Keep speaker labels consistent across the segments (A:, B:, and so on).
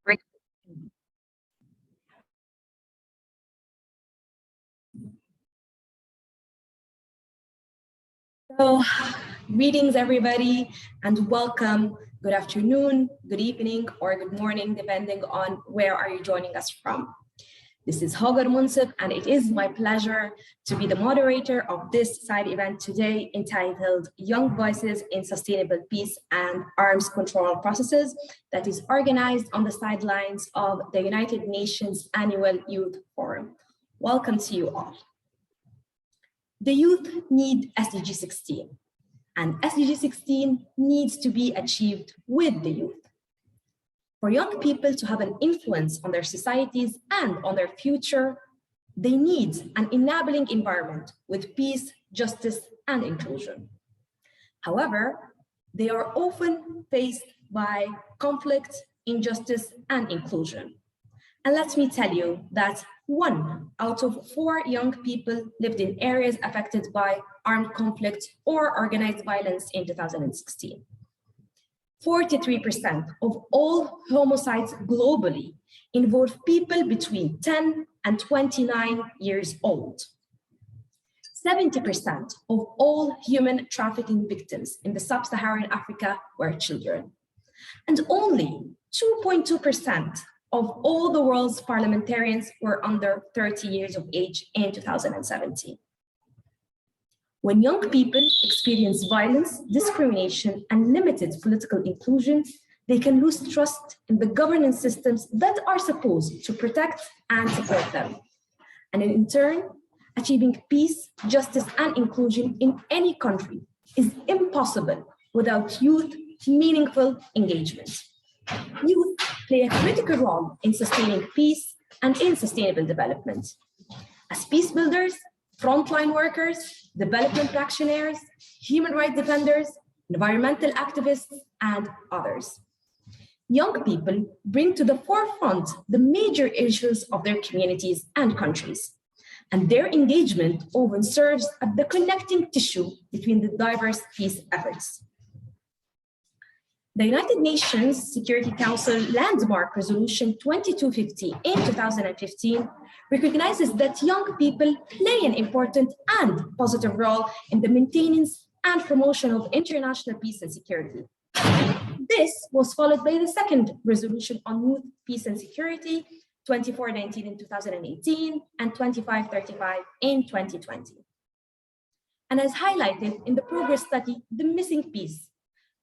A: Great. So, greetings everybody, and welcome. Good afternoon, good evening, or good morning, depending on where are you joining us from. This is Hogar Munsif, and it is my pleasure to be the moderator of this side event today entitled Young Voices in Sustainable Peace and Arms Control Processes, that is organized on the sidelines of the United Nations Annual Youth Forum. Welcome to you all. The youth need SDG 16, and SDG 16 needs to be achieved with the youth. For young people to have an influence on their societies and on their future, they need an enabling environment with peace, justice, and inclusion. However, they are often faced by conflict, injustice, and inclusion. And let me tell you that 1 out of 4 young people lived in areas affected by armed conflict or organized violence in 2016. 43% of all homicides globally involve people between 10 and 29 years old. 70% of all human trafficking victims in the sub-Saharan Africa were children. And only 2.2% of all the world's parliamentarians were under 30 years of age in 2017. When young people experience violence, discrimination, and limited political inclusion, they can lose trust in the governance systems that are supposed to protect and support them. And in turn, achieving peace, justice, and inclusion in any country is impossible without youth meaningful engagement. Youth play a critical role in sustaining peace and in sustainable development. As peace builders, frontline workers, development practitioners, human rights defenders, environmental activists, and others. Young people bring to the forefront the major issues of their communities and countries, and their engagement often serves as the connecting tissue between the diverse peace efforts. The United Nations Security Council Landmark Resolution 2250 in 2015 recognizes that young people play an important and positive role in the maintenance and promotion of international peace and security. This was followed by the second resolution on youth, peace and security, 2419 in 2018 and 2535 in 2020. And as highlighted in the progress study, The Missing Piece,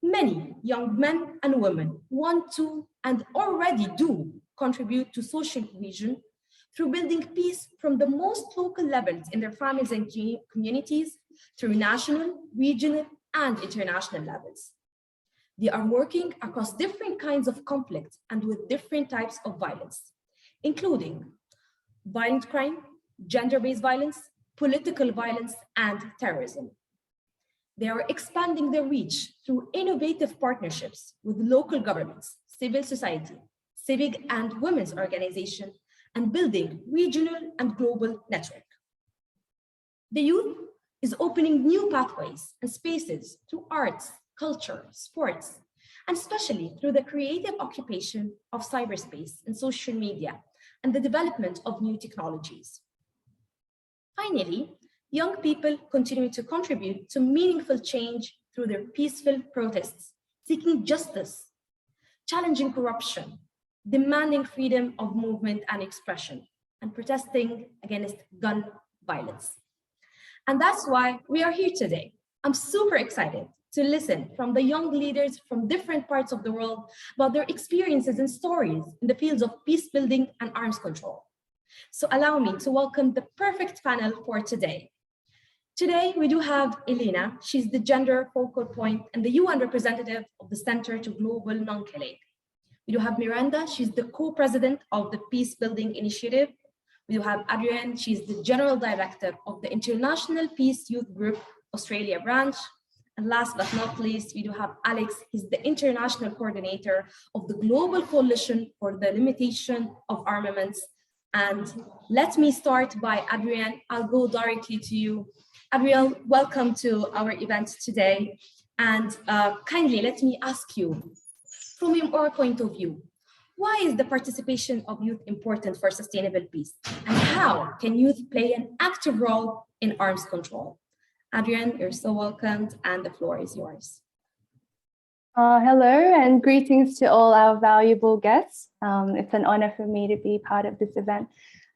A: many young men and women want to and already do contribute to social cohesion through building peace from the most local levels in their families and communities through national, regional, and international levels. They are working across different kinds of conflict and with different types of violence, including violent crime, gender-based violence, political violence, and terrorism. They are expanding their reach through innovative partnerships with local governments, civil society, civic and women's organizations, and building regional and global network. The youth is opening new pathways and spaces through arts, culture, sports, and especially through the creative occupation of cyberspace and social media and the development of new technologies. Finally, young people continue to contribute to meaningful change through their peaceful protests, seeking justice, challenging corruption, demanding freedom of movement and expression, and protesting against gun violence. And that's why we are here today. I'm super excited to listen from the young leaders from different parts of the world about their experiences and stories in the fields of peace building and arms control. So allow me to welcome the perfect panel for today. Today, we do have Elena. She's the gender focal point and the UN representative of the Center to Global Non-Killing. We do have Miranda. She's the co-president of the Peace Building Initiative. We do have Adrienne. She's the general director of the International Peace Youth Group Australia branch. And last but not least, we do have Alex. He's the international coordinator of the Global Coalition for the Limitation of Armaments. And let me start by Adrienne. I'll go directly to you. Adrienne, welcome to our event today. And kindly let me ask you, from your point of view, Why is the participation of youth important for sustainable peace? And how can youth play an active role in arms control? Adrian, you're so welcomed, and the floor is yours.
B: Hello and greetings to all our valuable guests. It's an honor for me to be part of this event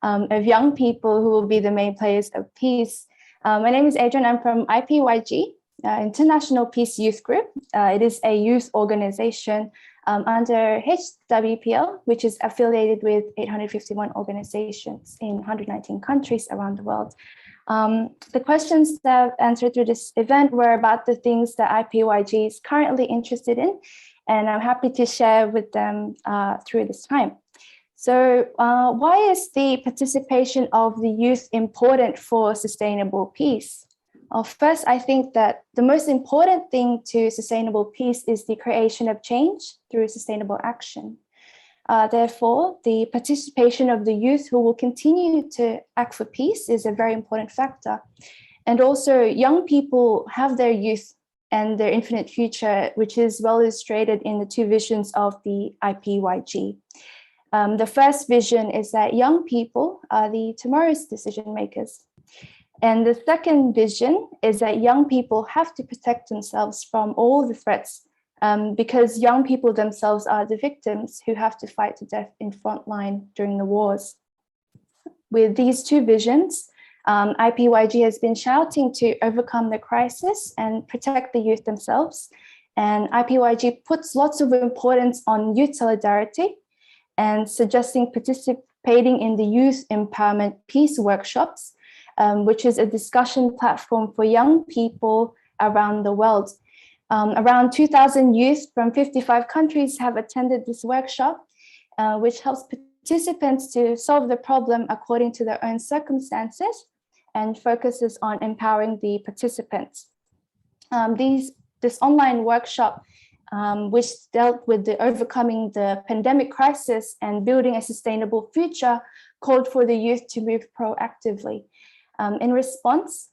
B: of young people who will be the main players of peace. My name is Adrian. I'm from IPYG, International Peace Youth Group. It is a youth organization under HWPL, which is affiliated with 851 organizations in 119 countries around the world. The questions that I've answered through this event were about the things that IPYG is currently interested in, and I'm happy to share with them through this time. So why is the participation of the youth important for sustainable peace? Well, first, I think that the most important thing to sustainable peace is the creation of change through sustainable action. Therefore, the participation of the youth who will continue to act for peace is a very important factor. And also, young people have their youth and their infinite future, which is well illustrated in the two visions of the IPYG. The first vision is that young people are the tomorrow's decision makers. And the second vision is that young people have to protect themselves from all the threats because young people themselves are the victims who have to fight to death in front line during the wars. With these two visions, IPYG has been shouting to overcome the crisis and protect the youth themselves. And IPYG puts lots of importance on youth solidarity and suggesting participating in the Youth Empowerment Peace Workshops, which is a discussion platform for young people around the world. Around 2,000 youth from 55 countries have attended this workshop, which helps participants to solve the problem according to their own circumstances and focuses on empowering the participants. This online workshop, which dealt with the overcoming the pandemic crisis and building a sustainable future, called for the youth to move proactively. In response,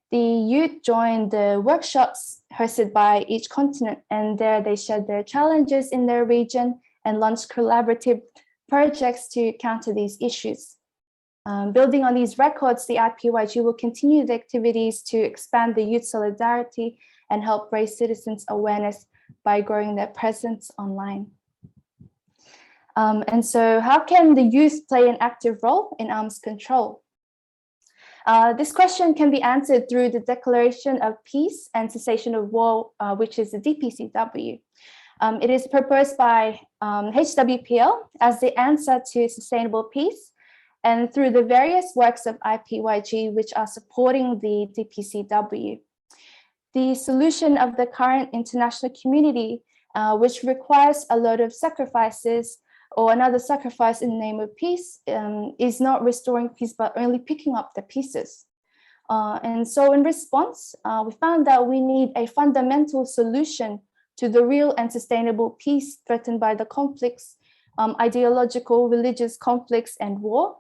B: the youth joined the workshops hosted by each continent, and there they shared their challenges in their region and launched collaborative projects to counter these issues. Building on these records, the IPYG will continue the activities to expand the youth solidarity and help raise citizens' awareness by growing their presence online. And so how can the youth play an active role in arms control? This question can be answered through the Declaration of Peace and Cessation of War, which is the DPCW. It is proposed by HWPL as the answer to sustainable peace, and through the various works of IPYG, which are supporting the DPCW. The solution of the current international community, which requires a lot of sacrifices, or another sacrifice in the name of peace, is not restoring peace, but only picking up the pieces. And so in response, we found that we need a fundamental solution to the real and sustainable peace threatened by the conflicts, ideological, religious conflicts and war.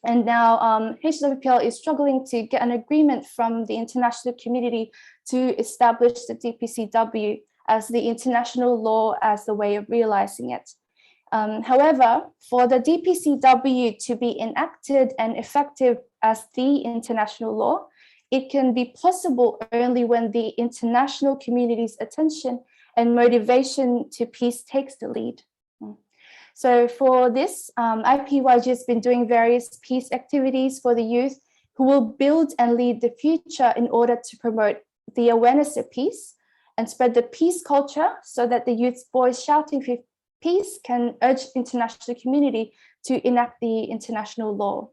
B: And now HWPL is struggling to get an agreement from the international community to establish the DPCW as the international law as the way of realizing it. However, for the DPCW to be enacted and effective as the international law, it can be possible only when the international community's attention and motivation to peace takes the lead. So for this, IPYG has been doing various peace activities for the youth who will build and lead the future in order to promote the awareness of peace and spread the peace culture so that the youth's voice shouting for peace can urge the international community to enact the international law.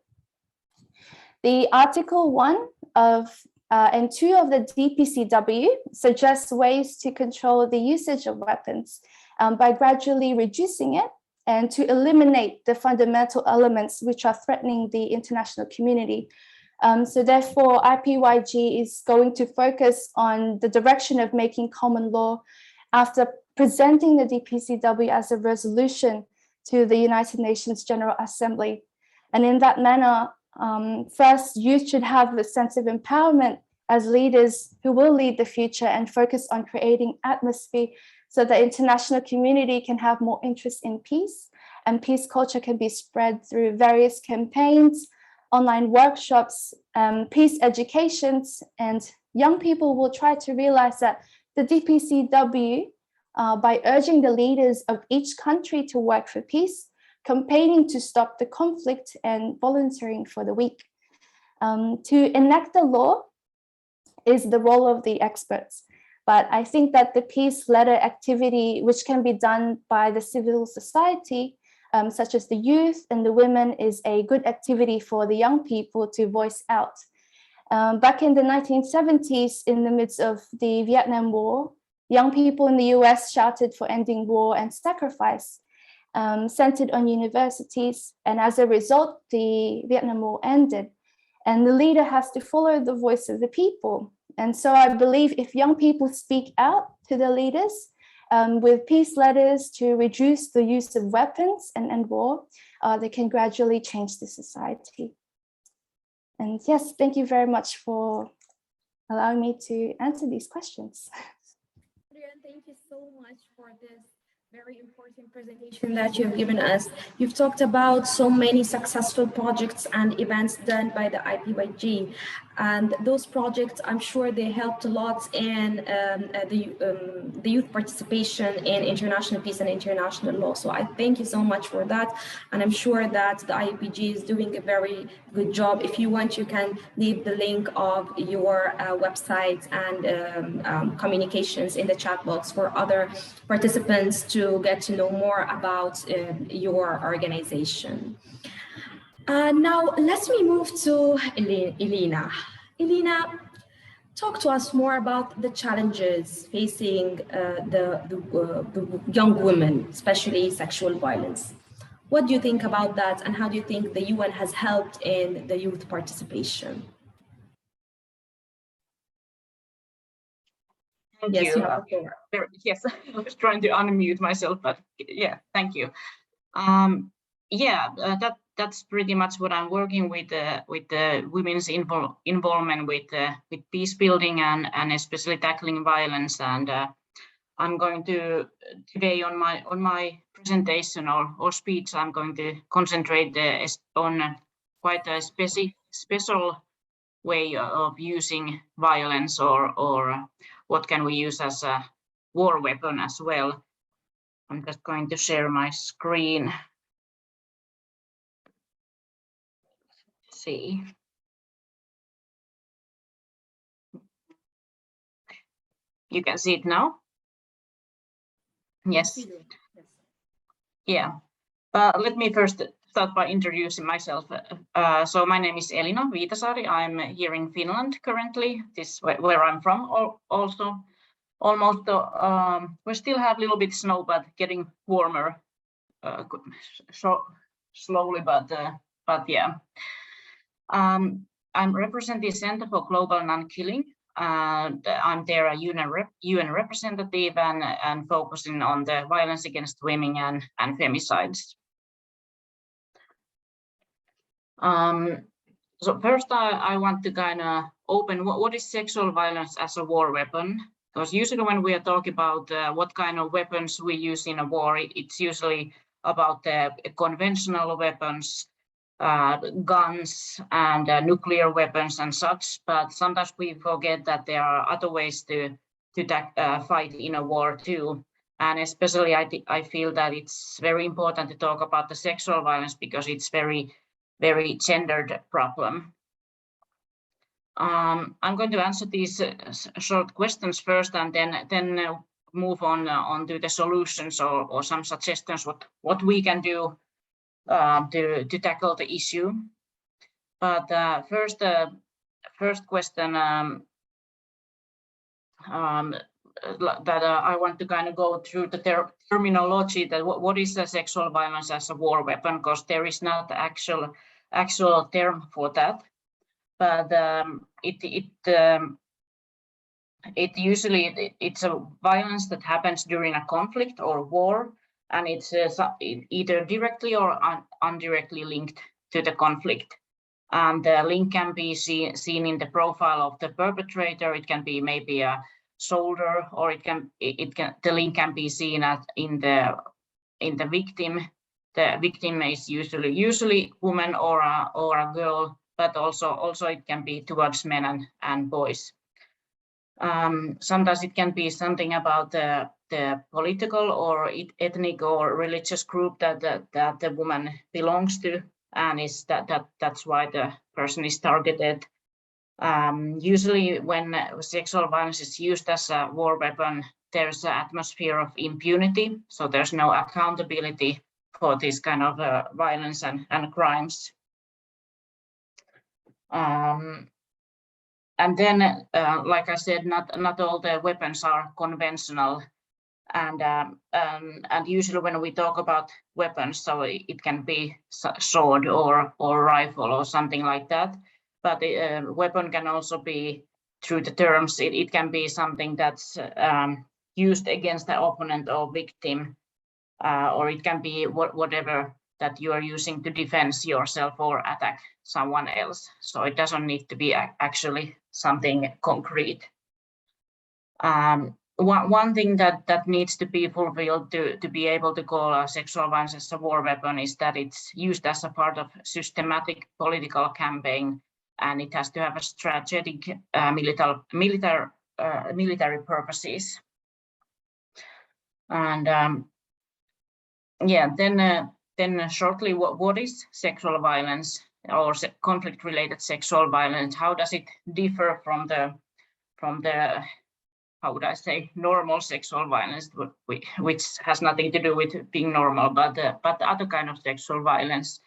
B: The Article 1 and 2 of the DPCW suggests ways to control the usage of weapons by gradually reducing it and to eliminate the fundamental elements which are threatening the international community. So therefore, IPYG is going to focus on the direction of making common law after presenting the DPCW as a resolution to the United Nations General Assembly. And in that manner, first, youth should have a sense of empowerment as leaders who will lead the future and focus on creating atmosphere so the international community can have more interest in peace and peace culture can be spread through various campaigns, online workshops, peace educations, and young people will try to realize that the DPCW, by urging the leaders of each country to work for peace, campaigning to stop the conflict, and volunteering for the weak. To enact the law is the role of the experts. But I think that the peace letter activity, which can be done by the civil society, such as the youth and the women, is a good activity for the young people to voice out. Back in the 1970s, in the midst of the Vietnam War, young people in the US shouted for ending war and sacrifice, centered on universities. And as a result, the Vietnam War ended. And the leader has to follow the voice of the people. And so I believe if young people speak out to the leaders with peace letters to reduce the use of weapons and end war, they can gradually change the society. And yes, thank you very much for allowing me to answer these questions.
A: Thank you so much for this very important presentation that you've given us. You've talked about so many successful projects and events done by the IPYG, and those projects, I'm sure they helped a lot in the youth participation in international peace and international law. So I thank you so much for that, and I'm sure that the IPG is doing a very good job. If you want, you can leave the link of your website and communications in the chat box for other participants to get to know more about your organization. Now, let me move to Elena. Elena, talk to us more about the challenges facing the young women, especially sexual violence. What do you think about that, and how do you think the UN has helped in the youth participation?
C: Thank
A: yes,
C: you.
A: You have the floor.
C: Yes, I was trying to unmute myself, but yeah, thank you. That's pretty much what I'm working with the women's involvement with peace building and especially tackling violence. And I'm going to today on my presentation or speech, I'm going to concentrate on quite a special way of using violence or what can we use as a war weapon as well. I'm just going to share my screen. Let's see. You can see it now? Yes. Yeah. Let me first start by introducing myself. So my name is Elina Viitasaari. I'm here in Finland currently. This is where I'm from also. Almost, we still have a little bit snow, but getting warmer so slowly, but yeah. I'm representing Center for Global Non-Killing, and I'm there a UN representative and focusing on the violence against women and femicides. So first I want to kind of open what is sexual violence as a war weapon. Because usually when we are talking about what kind of weapons we use in a war, it's usually about the conventional weapons, guns and nuclear weapons and such. But sometimes we forget that there are other ways to fight in a war too. And especially I feel that it's very important to talk about the sexual violence because it's very gendered problem. I'm going to answer these short questions first, and then move on to the solutions or some suggestions what we can do to tackle the issue. But first question that I want to kind of go through the terminology that what is a sexual violence as a war weapon, because there is not actual term for that. But it usually it's a violence that happens during a conflict or war, and it's either directly or indirectly linked to the conflict. And the link can be seen in the profile of the perpetrator. It can be maybe a soldier, or the link can be seen in the victim. the victim is usually woman or a girl, but also it can be towards men and boys. Sometimes it can be something about the political or ethnic or religious group that the woman belongs to, and that's why the person is targeted. Usually when sexual violence is used as a war weapon, there's an atmosphere of impunity, so there's no accountability for this kind of violence and crimes. And then, like I said, not all the weapons are conventional, and usually when we talk about weapons, so it can be sword or rifle or something like that. But the weapon can also be, through the terms, it can be something that's used against the opponent or victim, or it can be whatever that you are using to defend yourself or attack someone else. So it doesn't need to be actually something concrete. One thing that needs to be fulfilled to be able to call sexual violence as a war weapon is that it's used as a part of systematic political campaign, and it has to have a strategic military purposes. And yeah, then shortly, what is sexual violence or conflict-related sexual violence? How does it differ from the how would I say, normal sexual violence, which has nothing to do with being normal, but other kind of sexual violence?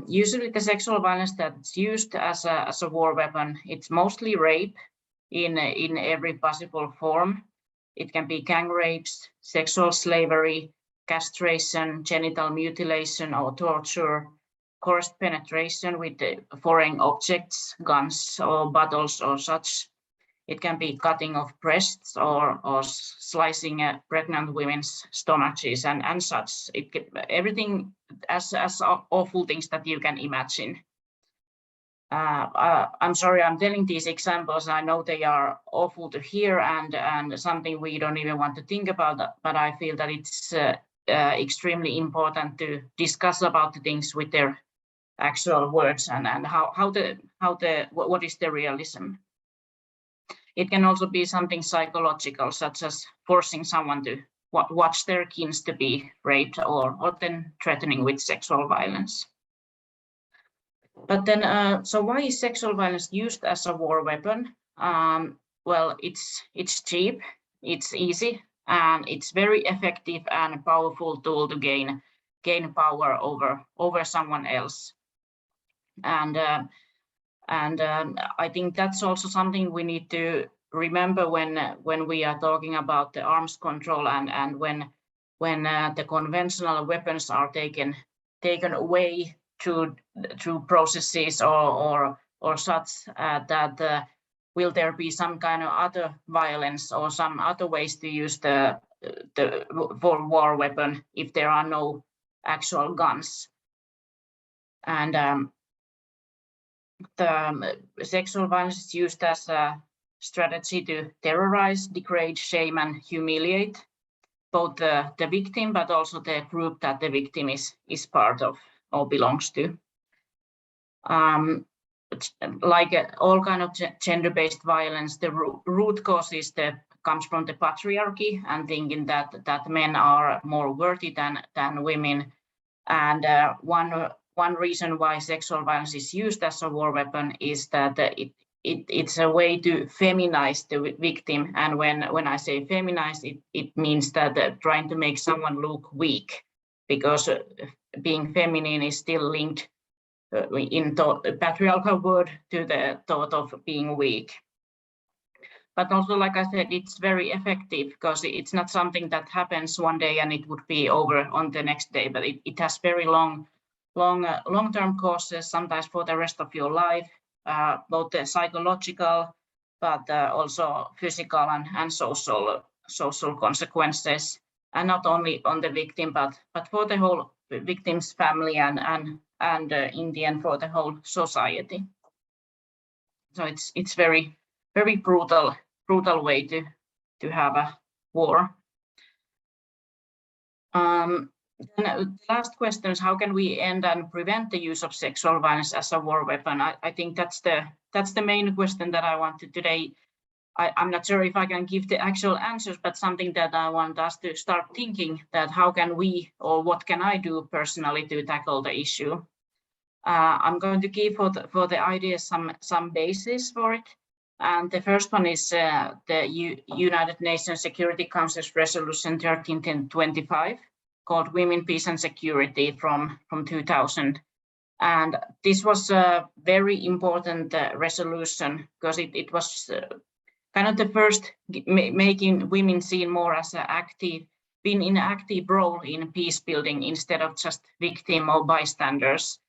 C: Usually the sexual violence that's used as a war weapon, it's mostly rape in every possible form. It can be gang rapes, sexual slavery, castration, genital mutilation or torture, coerced penetration with foreign objects, guns or bottles or such. It can be cutting of breasts or slicing pregnant women's stomachs and such. Everything as awful things that you can imagine. I'm sorry, I'm telling these examples. I know they are awful to hear and something we don't even want to think about, but I feel that it's extremely important to discuss about the things with their actual words and what is the realism. It can also be something psychological, such as forcing someone to watch their kins to be raped or then threatening with sexual violence. But then, so why is sexual violence used as a war weapon? Well, it's cheap, it's easy, and it's very effective and powerful tool to gain power over someone else. And I think that's also something we need to remember when we are talking about the arms control and when the conventional weapons are taken away through processes or such that will there be some kind of other violence or some other ways to use the for war weapon if there are no actual guns. And the sexual violence is used as a strategy to terrorize, degrade, shame, and humiliate both the victim, but also the group that the victim is part of or belongs to. Like all kind of gender-based violence, the root cause comes from the patriarchy and thinking that men are more worthy than women. And one reason why sexual violence is used as a war weapon is that it's a way to feminize the victim. And when I say feminize, it means that trying to make someone look weak, because being feminine is still linked in the patriarchal word to the thought of being weak. But also, like I said, it's very effective because it's not something that happens one day and it would be over on the next day, but it has very long-term causes, sometimes for the rest of your life, both the psychological, but also physical and social consequences, and not only on the victim, but for the whole victim's family and in the end for the whole society. So it's very brutal way to have a war. Then last question is, how can we end and prevent the use of sexual violence as a war weapon? I think that's the main question that I wanted today. I'm not sure if I can give the actual answers, but something that I want us to start thinking, that how can we, or what can I do personally to tackle the issue? I'm going to give for the ideas some basis for it. And the first one is the United Nations Security Council's Resolution 1325, called Women, Peace and Security from 2000. And this was a very important resolution, because it was kind of the first making women seen more as an active role in peace building, instead of just victim or bystanders,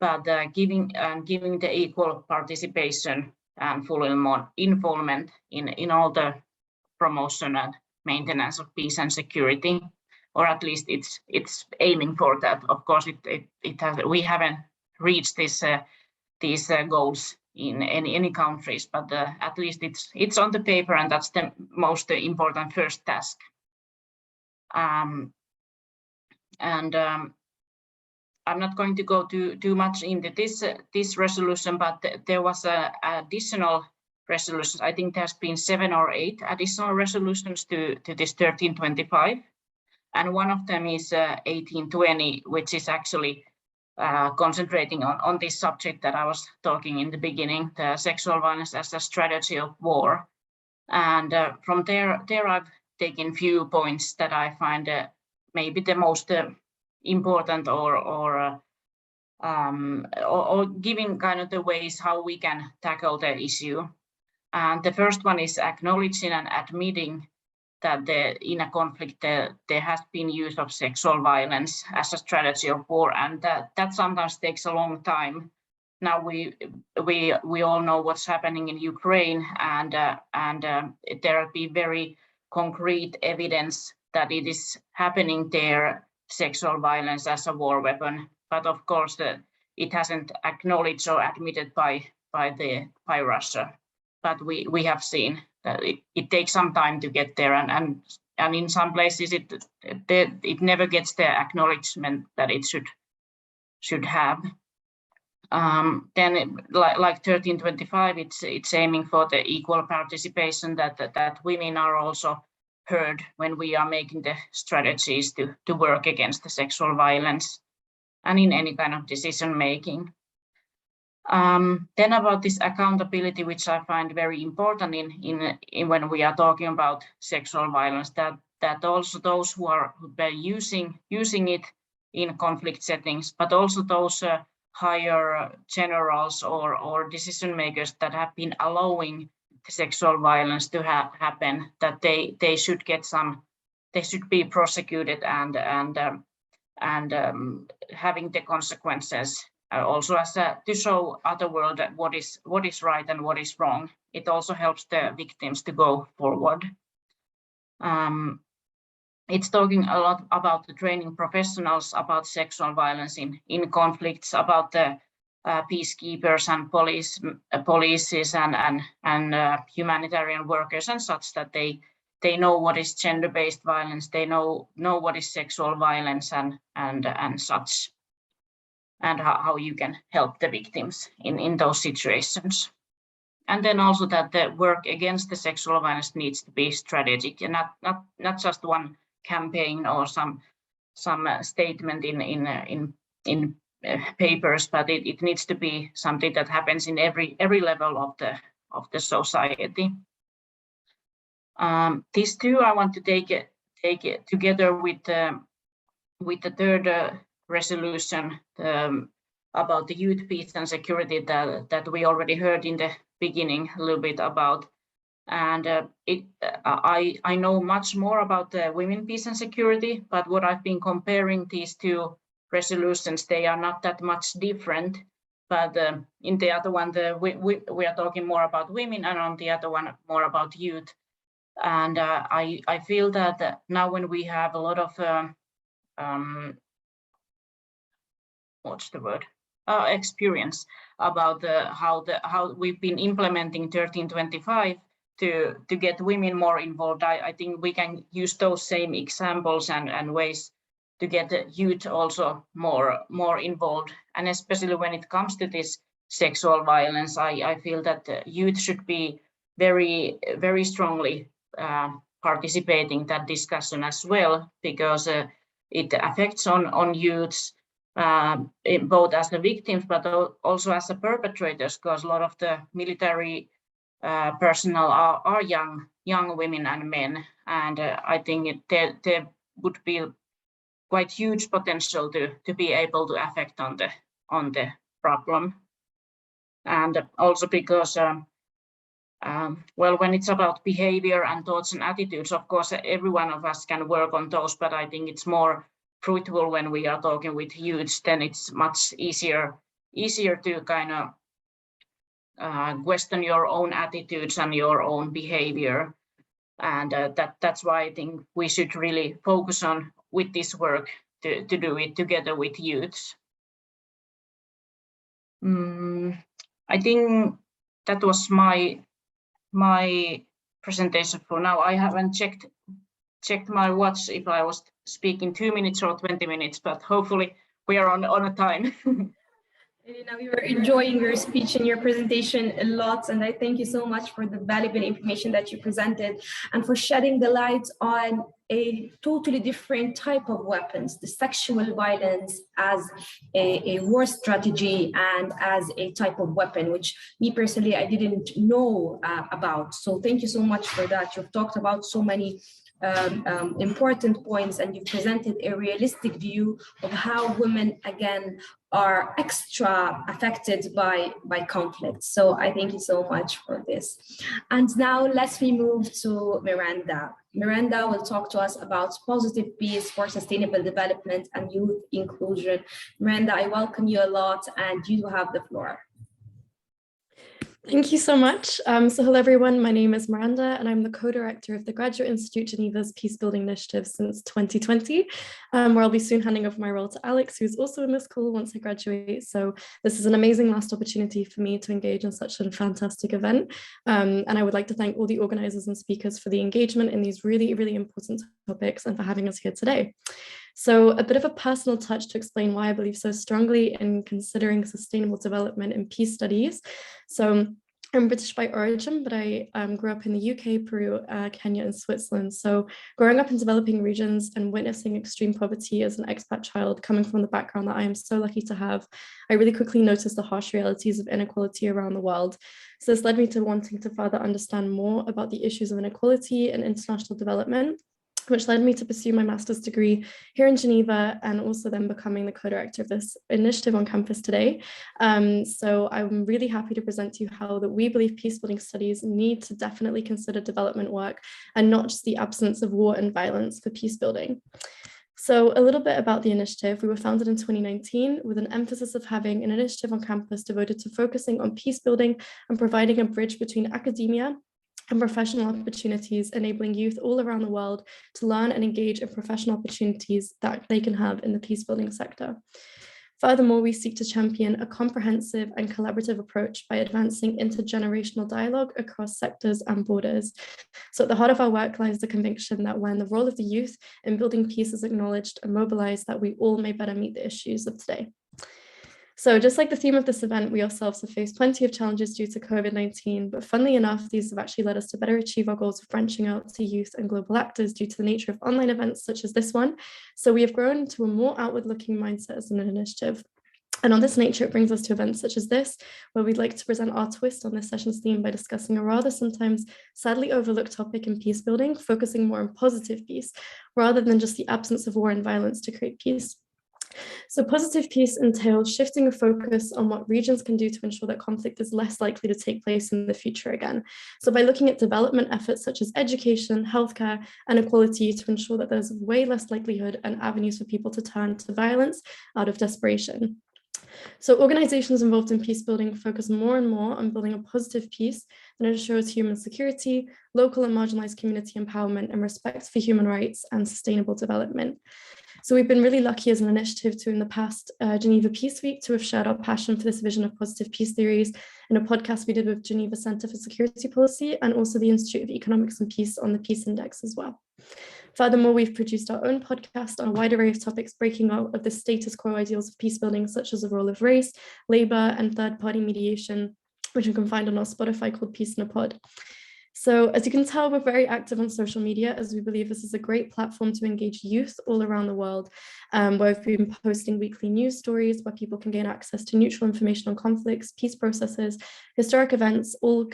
C: but giving the equal participation and full involvement in all the promotion and maintenance of peace and security, or at least it's aiming for that. Of course, we haven't reached these goals in any countries, but at least it's on the paper, and that's the most important first task. I'm not going to go too much into this resolution, but there was additional resolutions. I think there's been 7 or 8 additional resolutions to this 1325, and one of them is 1820, which is actually concentrating on this subject that I was talking in the beginning, the sexual violence as a strategy of war. And from there I've taken few points that I find maybe the most important, or giving kind of the ways how we can tackle the issue. And the first one is acknowledging and admitting that in a conflict there has been use of sexual violence as a strategy of war, and that sometimes takes a long time. Now we all know what's happening in Ukraine, and there will be very concrete evidence that it is happening there, sexual violence as a war weapon. But of course, it hasn't acknowledged or admitted by Russia. But we have seen that it takes some time to get there, and in some places it never gets the acknowledgement that it should have. Then like 1325, it's aiming for the equal participation, that women are also heard when we are making the strategies to work against the sexual violence and in any kind of decision making. Then about this accountability, which I find very important in when we are talking about sexual violence, that also those who are using it in conflict settings, but also those higher generals or decision makers that have been allowing sexual violence to happen, that they should get they should be prosecuted and having the consequences. Also to show other world that what is right and what is wrong. It also helps the victims to go forward. It's talking a lot about the training professionals about sexual violence in conflicts, about the peacekeepers and policies and humanitarian workers and such, that they know what is gender-based violence, they know what is sexual violence and such, and how you can help the victims in those situations. And then also that the work against the sexual violence needs to be strategic, and not just one campaign or some statement in papers, but it needs to be something that happens in every level of the society. These two I want to take it together with the third resolution about the youth, peace and security that we already heard in the beginning a little bit about. And I know much more about the women, peace and security, but what I've been comparing these two resolutions, they are not that much different. But in the other one, we are talking more about women, and on the other one, more about youth. And I feel that now when we have a lot of experience about how we've been implementing 1325 to get women more involved, I think we can use those same examples and ways get the youth also more involved. And especially when it comes to this sexual violence, I feel that the youth should be very strongly participating that discussion as well, because it affects on youths, both as the victims but also as the perpetrators, because a lot of the military personnel are young women and men, and I think there would be quite huge potential to be able to affect on the problem. And also because well, when it's about behavior and thoughts and attitudes, of course every one of us can work on those, but I think it's more fruitful when we are talking with youths. Then it's much easier to kind of question your own attitudes and your own behavior. And that's why I think we should really focus on with this work to do it together with youths. I think that was my presentation for now. I haven't checked my watch if I was speaking 2 minutes or 20 minutes, but hopefully we are on a time.
A: Elina, we were enjoying your speech and your presentation a lot, and I thank you so much for the valuable information that you presented and for shedding the light on a totally different type of weapons, the sexual violence as a war strategy and as a type of weapon, which me personally, I didn't know about. So thank you so much for that. You've talked about so many important points, and you've presented a realistic view of how women, again, are extra affected by conflict. So I thank you so much for this. And now let's move to Miranda. Miranda will talk to us about positive peace for sustainable development and youth inclusion. Miranda, I welcome you a lot, and you have the floor.
D: Thank you so much. So hello, everyone. My name is Miranda, and I'm the co-director of the Graduate Institute Geneva's Peacebuilding Initiative since 2020, where I'll be soon handing over my role to Alex, who's also in this call once I graduate. So this is an amazing last opportunity for me to engage in such a fantastic event. And I would like to thank all the organizers and speakers for the engagement in these really, really important topics and for having us here today. So a bit of a personal touch to explain why I believe so strongly in considering sustainable development in peace studies. So I'm British by origin, but I grew up in the UK, Peru, Kenya, and Switzerland. So growing up in developing regions and witnessing extreme poverty as an expat child, coming from the background that I am so lucky to have, I really quickly noticed the harsh realities of inequality around the world. So this led me to wanting to further understand more about the issues of inequality and international development, which led me to pursue my master's degree here in Geneva, and also then becoming the co-director of this initiative on campus today. So I'm really happy to present to you how that we believe peacebuilding studies need to definitely consider development work and not just the absence of war and violence for peacebuilding. So a little bit about the initiative. We were founded in 2019 with an emphasis of having an initiative on campus devoted to focusing on peacebuilding and providing a bridge between academia and professional opportunities, enabling youth all around the world to learn and engage in professional opportunities that they can have in the peacebuilding sector. Furthermore, we seek to champion a comprehensive and collaborative approach by advancing intergenerational dialogue across sectors and borders. So at the heart of our work lies the conviction that when the role of the youth in building peace is acknowledged and mobilized, that we all may better meet the issues of today. So just like the theme of this event, we ourselves have faced plenty of challenges due to COVID-19, but funnily enough, these have actually led us to better achieve our goals of branching out to youth and global actors due to the nature of online events such as this one. So we have grown to a more outward-looking mindset as an initiative. And on this nature, it brings us to events such as this, where we'd like to present our twist on this session's theme by discussing a rather sometimes sadly overlooked topic in peace building, focusing more on positive peace, rather than just the absence of war and violence to create peace. So positive peace entails shifting a focus on what regions can do to ensure that conflict is less likely to take place in the future again. So by looking at development efforts such as education, healthcare, and equality to ensure that there's way less likelihood and avenues for people to turn to violence out of desperation. So organizations involved in peace building focus more and more on building a positive peace that ensures human security, local and marginalized community empowerment, and respect for human rights and sustainable development. So we've been really lucky as an initiative to, in the past Geneva Peace Week, to have shared our passion for this vision of positive peace theories in a podcast we did with Geneva Center for Security Policy and also the Institute of Economics and Peace on the Peace Index as well. Furthermore, we've produced our own podcast on a wide array of topics breaking out of the status quo ideals of peace building, such as the role of race, labor, and third-party mediation, which you can find on our Spotify called Peace in a Pod. So as you can tell, we're very active on social media, as we believe this is a great platform to engage youth all around the world, where we've been posting weekly news stories where people can gain access to neutral information on conflicts, peace processes, historic events, all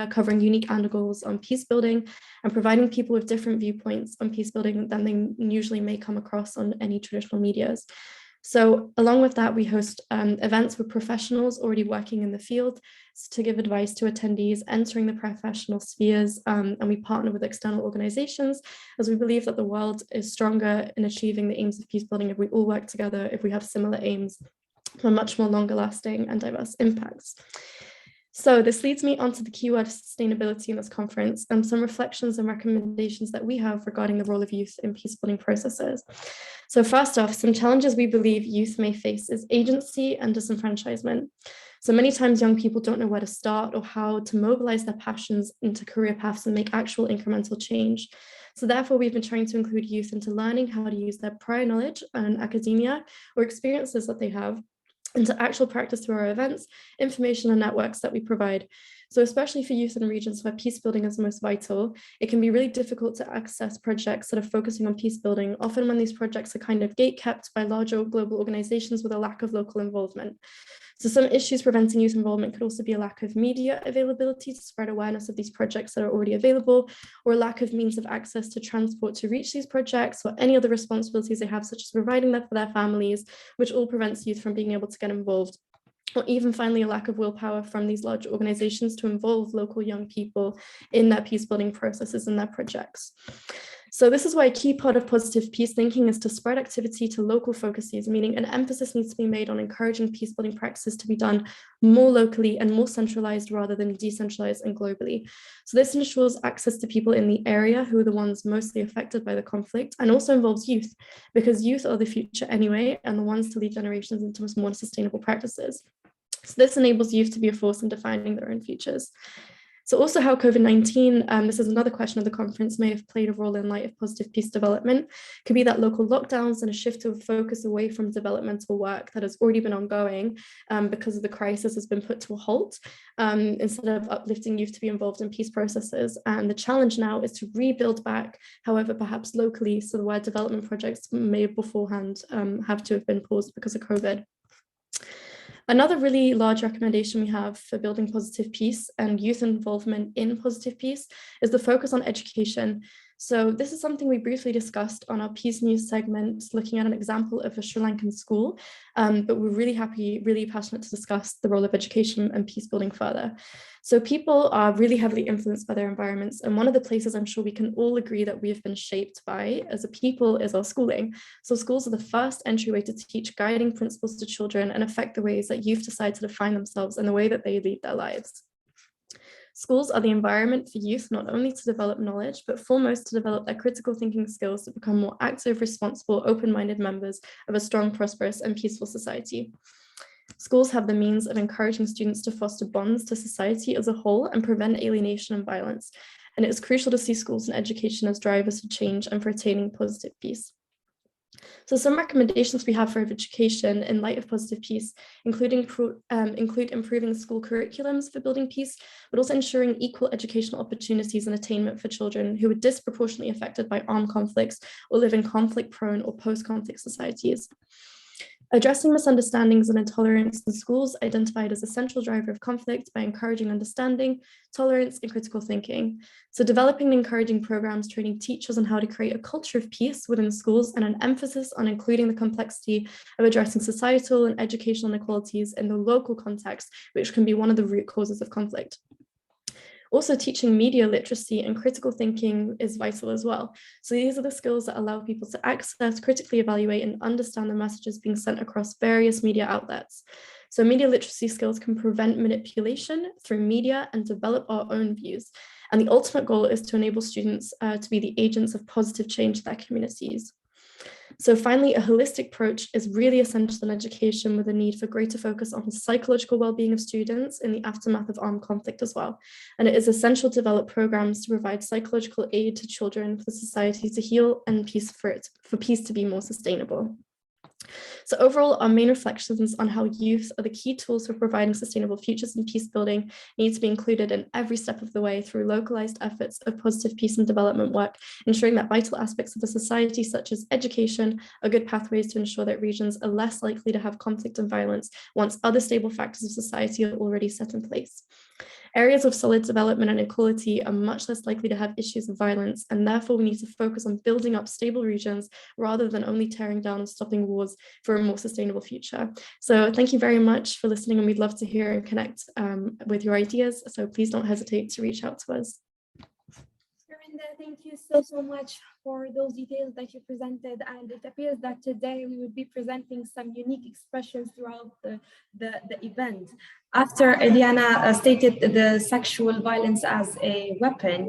D: covering unique angles on peace building and providing people with different viewpoints on peace building than they usually may come across on any traditional medias. So along with that, we host events with professionals already working in the field to give advice to attendees entering the professional spheres, and we partner with external organizations as we believe that the world is stronger in achieving the aims of peace building if we all work together, if we have similar aims for much more longer lasting and diverse impacts. So this leads me onto the keyword sustainability in this conference and some reflections and recommendations that we have regarding the role of youth in peace building processes. So first off, some challenges we believe youth may face is agency and disenfranchisement. So many times young people don't know where to start or how to mobilize their passions into career paths and make actual incremental change. So therefore, we've been trying to include youth into learning how to use their prior knowledge and academia or experiences that they have into actual practice through our events, information and networks that we provide. So especially for youth in regions where peace building is most vital, it can be really difficult to access projects that are focusing on peace building, often when these projects are kind of gatekept by larger global organizations with a lack of local involvement. So some issues preventing youth involvement could also be a lack of media availability to spread awareness of these projects that are already available, or a lack of means of access to transport to reach these projects, or any other responsibilities they have, such as providing them for their families, which all prevents youth from being able to get involved. Or even finally, a lack of willpower from these large organizations to involve local young people in their peace building processes and their projects. So this is why a key part of positive peace thinking is to spread activity to local focuses, meaning an emphasis needs to be made on encouraging peace building practices to be done more locally and more centralized rather than decentralized and globally. So this ensures access to people in the area who are the ones mostly affected by the conflict, and also involves youth, because youth are the future anyway, and the ones to lead generations into more sustainable practices. So this enables youth to be a force in defining their own futures. So also how COVID-19, this is another question of the conference, may have played a role in light of positive peace development, could be that local lockdowns and a shift of focus away from developmental work that has already been ongoing because of the crisis has been put to a halt, instead of uplifting youth to be involved in peace processes. And the challenge now is to rebuild back, however, perhaps locally, so where development projects may beforehand have to have been paused because of COVID. Another really large recommendation we have for building positive peace and youth involvement in positive peace is the focus on education. So this is something we briefly discussed on our Peace News segment, looking at an example of a Sri Lankan school, but we're really passionate to discuss the role of education and peace building further. So people are really heavily influenced by their environments, and one of the places I'm sure we can all agree that we have been shaped by as a people is our schooling. So schools are the first entryway to teach guiding principles to children and affect the ways that youth decide to define themselves and the way that they lead their lives. Schools are the environment for youth not only to develop knowledge, but foremost to develop their critical thinking skills to become more active, responsible, open-minded members of a strong, prosperous, and peaceful society. Schools have the means of encouraging students to foster bonds to society as a whole and prevent alienation and violence. And it is crucial to see schools and education as drivers for change and for attaining positive peace. So some recommendations we have for education in light of positive peace include improving school curriculums for building peace, but also ensuring equal educational opportunities and attainment for children who are disproportionately affected by armed conflicts or live in conflict-prone or post-conflict societies. Addressing misunderstandings and intolerance in schools identified as a central driver of conflict by encouraging understanding, tolerance, and critical thinking. So developing and encouraging programs training teachers on how to create a culture of peace within schools and an emphasis on including the complexity of addressing societal and educational inequalities in the local context, which can be one of the root causes of conflict. Also, teaching media literacy and critical thinking is vital as well. So these are the skills that allow people to access, critically evaluate, and understand the messages being sent across various media outlets. So media literacy skills can prevent manipulation through media and develop our own views. And the ultimate goal is to enable students to be the agents of positive change in their communities. So finally, a holistic approach is really essential in education, with a need for greater focus on the psychological well-being of students in the aftermath of armed conflict as well. And it is essential to develop programs to provide psychological aid to children for society to heal and for peace to be more sustainable. So overall, our main reflections on how youth are the key tools for providing sustainable futures and peace building need to be included in every step of the way through localized efforts of positive peace and development work, ensuring that vital aspects of the society, such as education, are good pathways to ensure that regions are less likely to have conflict and violence once other stable factors of society are already set in place. Areas of solid development and equality are much less likely to have issues of violence, and therefore we need to focus on building up stable regions rather than only tearing down and stopping wars for a more sustainable future. So thank you very much for listening, and we'd love to hear and connect with your ideas. So please don't hesitate to reach out to us.
A: Miranda, thank you so much for those details that you presented, and it appears that today we would be presenting some unique expressions throughout the event. After Eliana stated the sexual violence as a weapon,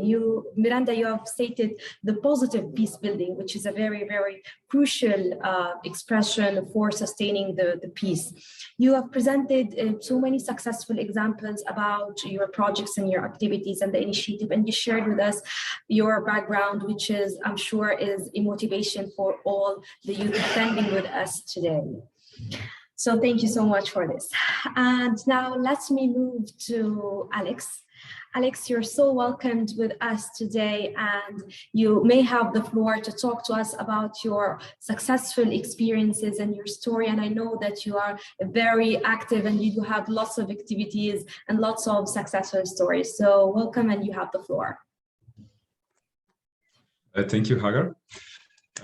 A: Miranda, you have stated the positive peace building, which is a very, very crucial expression for sustaining the peace. You have presented so many successful examples about your projects and your activities and the initiative, and you shared with us your background, which is, I'm sure, is a motivation for all the youth attending with us today. So thank you so much for this. And now let me move to Alex. Alex, you're so welcomed with us today, and you may have the floor to talk to us about your successful experiences and your story. And I know that you are very active and you do have lots of activities and lots of successful stories. So welcome, and you have the floor.
E: Thank you, Hagar.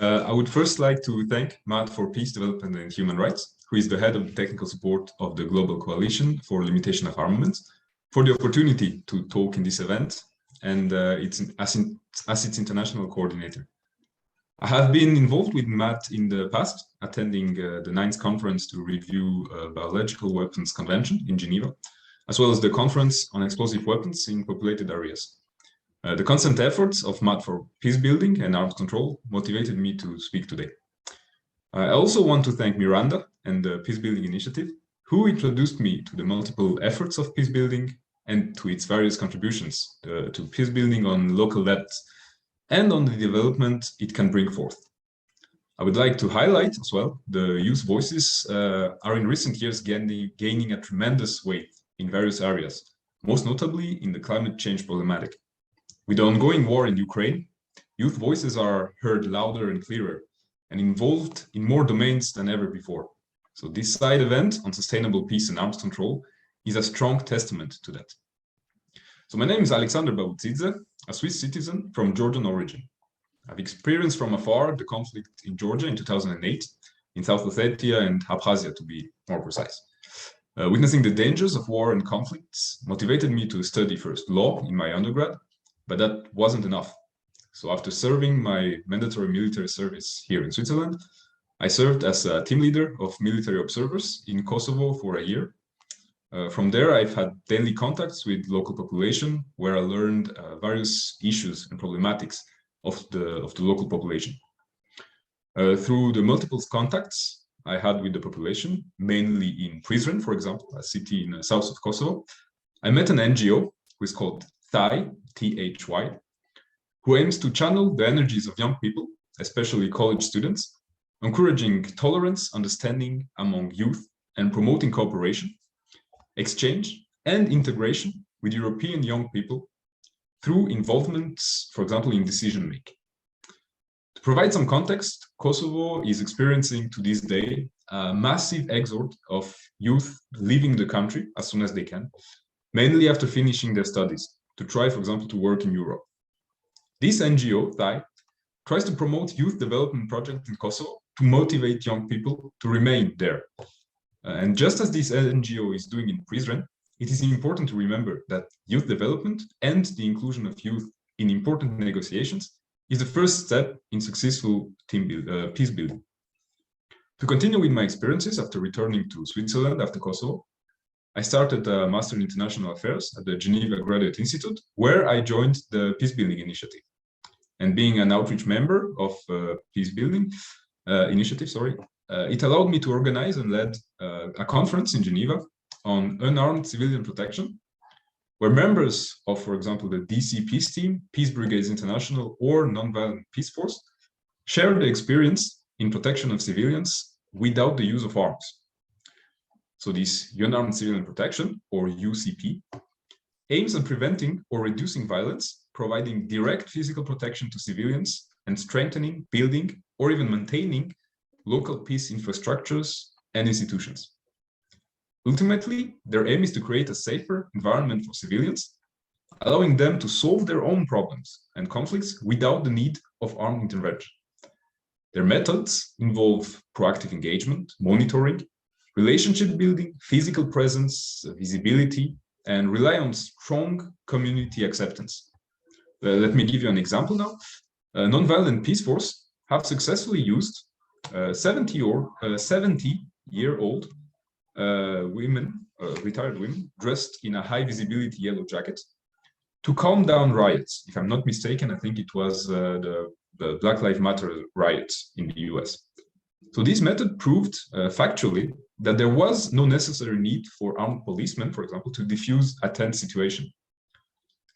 E: I would first like to thank Maat for Peace, Development and Human Rights, who is the head of the technical support of the Global Coalition for Limitation of Armaments, for the opportunity to talk in this event, and as its international coordinator. I have been involved with Maat in the past, attending the 9th conference to review Biological Weapons Convention in Geneva, as well as the Conference on Explosive Weapons in Populated Areas. The constant efforts of Maat for peace building and arms control motivated me to speak today. I also want to thank Miranda and the Peace Building Initiative, who introduced me to the multiple efforts of peace building and to its various contributions to peace building on local levels and on the development it can bring forth. I would like to highlight as well the youth voices are in recent years gaining a tremendous weight in various areas, most notably in the climate change problematic. With the ongoing war in Ukraine, youth voices are heard louder and clearer and involved in more domains than ever before. So this side event on sustainable peace and arms control is a strong testament to that. So my name is Alexander Babutsidze, a Swiss citizen from Georgian origin. I've experienced from afar the conflict in Georgia in 2008, in South Ossetia and Abkhazia to be more precise. Witnessing the dangers of war and conflicts motivated me to study first law in my undergrad, but that wasn't enough. So after serving my mandatory military service here in Switzerland, I served as a team leader of military observers in Kosovo for a year. From there, I've had daily contacts with local population, where I learned various issues and problematics of the local population. Through the multiple contacts I had with the population, mainly in Prizren, for example, a city in the south of Kosovo, I met an NGO who is called THY, T-H-Y, who aims to channel the energies of young people, especially college students, encouraging tolerance, understanding among youth, and promoting cooperation, exchange, and integration with European young people through involvement, for example, in decision-making. To provide some context, Kosovo is experiencing to this day a massive exodus of youth leaving the country as soon as they can, mainly after finishing their studies, to try, for example, to work in Europe. This NGO, THY, tries to promote youth development projects in Kosovo to motivate young people to remain there. And just as this NGO is doing in Prizren, it is important to remember that youth development and the inclusion of youth in important negotiations is the first step in successful peace building. To continue with my experiences after returning to Switzerland after Kosovo, I started a Master in International Affairs at the Geneva Graduate Institute, where I joined the Peace Building Initiative. And being an outreach member of Peace Building, initiative, sorry, it allowed me to organize and lead a conference in Geneva on unarmed civilian protection, where members of, for example, the DC Peace Team, Peace Brigades International, or Nonviolent Peace Force shared the experience in protection of civilians without the use of arms. So this unarmed civilian protection, or UCP, aims at preventing or reducing violence, providing direct physical protection to civilians, and strengthening, building, or even maintaining local peace infrastructures and institutions. Ultimately, their aim is to create a safer environment for civilians, allowing them to solve their own problems and conflicts without the need of armed intervention. Their methods involve proactive engagement, monitoring, relationship building, physical presence, visibility, and rely on strong community acceptance. Let me give you an example now. Nonviolent Peace Force have successfully used 70-year-old women, retired women, dressed in a high visibility yellow jacket to calm down riots. If I'm not mistaken, I think it was the Black Lives Matter riots in the US. So this method proved factually that there was no necessary need for armed policemen, for example, to defuse a tense situation.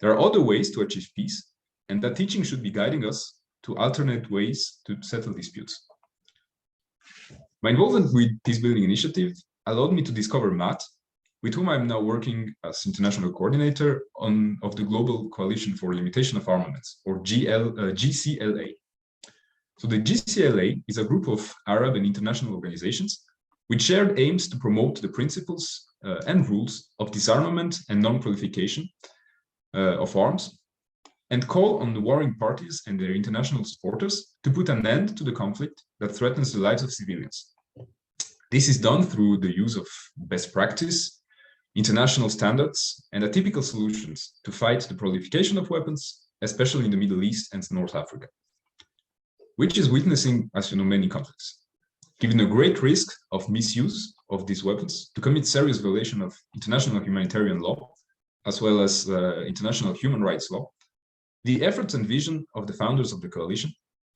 E: There are other ways to achieve peace, and that teaching should be guiding us to alternate ways to settle disputes. My involvement with Peace Building Initiative allowed me to discover Maat, with whom I'm now working as international coordinator of the Global Coalition for Limitation of Armaments, or GCLA. So the GCLA is a group of Arab and international organizations which shared aims to promote the principles and rules of disarmament and non-proliferation of arms, and call on the warring parties and their international supporters to put an end to the conflict that threatens the lives of civilians. This is done through the use of best practice, international standards, and atypical solutions to fight the proliferation of weapons, especially in the Middle East and North Africa, which is witnessing, as you know, many conflicts. Given the great risk of misuse of these weapons to commit serious violation of international humanitarian law, as well as international human rights law, the efforts and vision of the founders of the coalition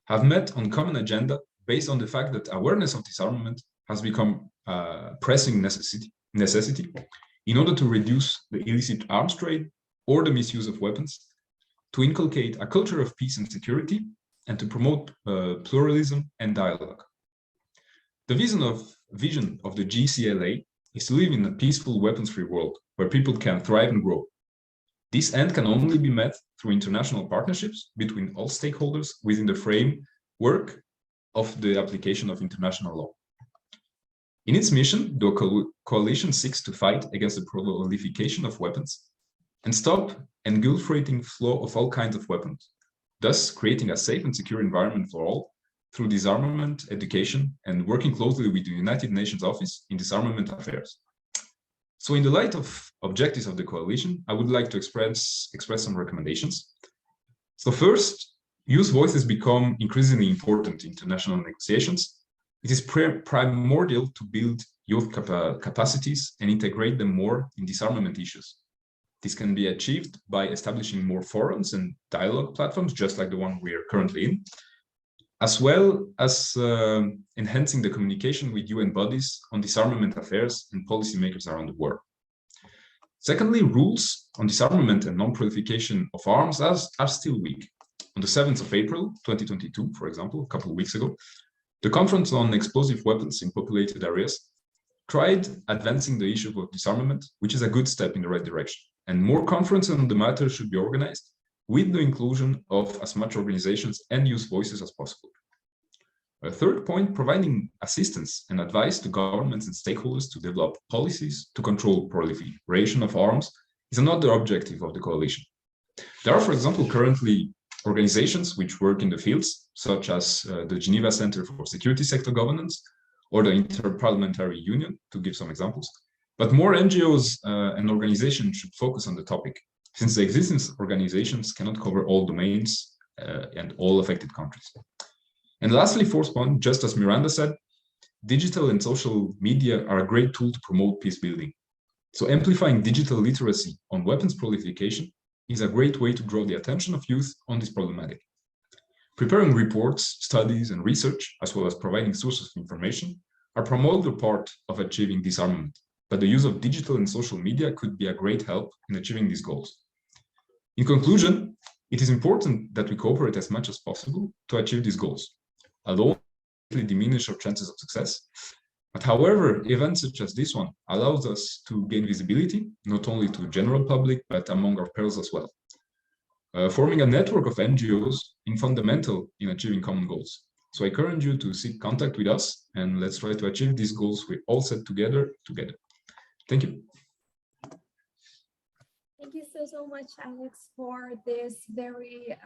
E: have met on common agenda based on the fact that awareness of disarmament has become a pressing necessity in order to reduce the illicit arms trade or the misuse of weapons, to inculcate a culture of peace and security, and to promote pluralism and dialogue. The vision of the GCLA is to live in a peaceful, weapons-free world where people can thrive and grow. This end can only be met through international partnerships between all stakeholders within the framework of the application of international law. In its mission, the coalition seeks to fight against the proliferation of weapons and stop engulfing flow of all kinds of weapons, thus creating a safe and secure environment for all through disarmament, education, and working closely with the United Nations Office in Disarmament Affairs. So in the light of objectives of the coalition, I would like to express some recommendations. So first, youth voices become increasingly important in international negotiations. It is primordial to build youth capacities and integrate them more in disarmament issues. This can be achieved by establishing more forums and dialogue platforms, just like the one we are currently in, as well as enhancing the communication with UN bodies on disarmament affairs and policymakers around the world. Secondly, rules on disarmament and non-proliferation of arms are still weak. On the 7th of April, 2022, for example, a couple of weeks ago, the Conference on Explosive Weapons in Populated Areas tried advancing the issue of disarmament, which is a good step in the right direction. And more conferences on the matter should be organized with the inclusion of as much organizations and youth voices as possible. A third point, providing assistance and advice to governments and stakeholders to develop policies to control proliferation of arms is another objective of the coalition. There are, for example, currently organizations which work in the fields, such as the Geneva Center for Security Sector Governance or the Interparliamentary Union, to give some examples. But more NGOs and organizations should focus on the topic, since the existing organizations cannot cover all domains and all affected countries. And lastly, fourth point, just as Miranda said, digital and social media are a great tool to promote peace building. So amplifying digital literacy on weapons proliferation is a great way to draw the attention of youth on this problematic. Preparing reports, studies, and research, as well as providing sources of information, are primarily part of achieving disarmament, but the use of digital and social media could be a great help in achieving these goals. In conclusion, it is important that we cooperate as much as possible to achieve these goals. Alone, it diminish our chances of success. But however, events such as this one allows us to gain visibility, not only to general public, but among our peers as well. Forming a network of NGOs is fundamental in achieving common goals. So I encourage you to seek contact with us and let's try to achieve these goals we all set together. Thank you.
A: Thank you so much, Alex, for this very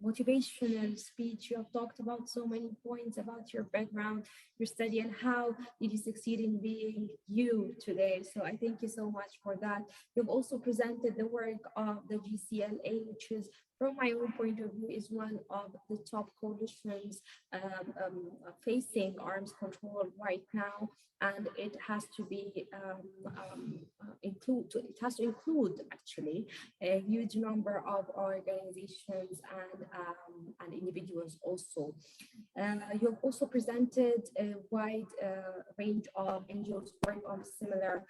A: motivational speech. You have talked about so many points about your background, your study, and how did you succeed in being you today. So I thank you so much for that. You've also presented the work of the GCLA, which is, from my own point of view, is one of the top coalitions facing arms control right now. And it has to be include actually a huge number of organizations and individuals also. You've also presented a wide range of NGOs work on similar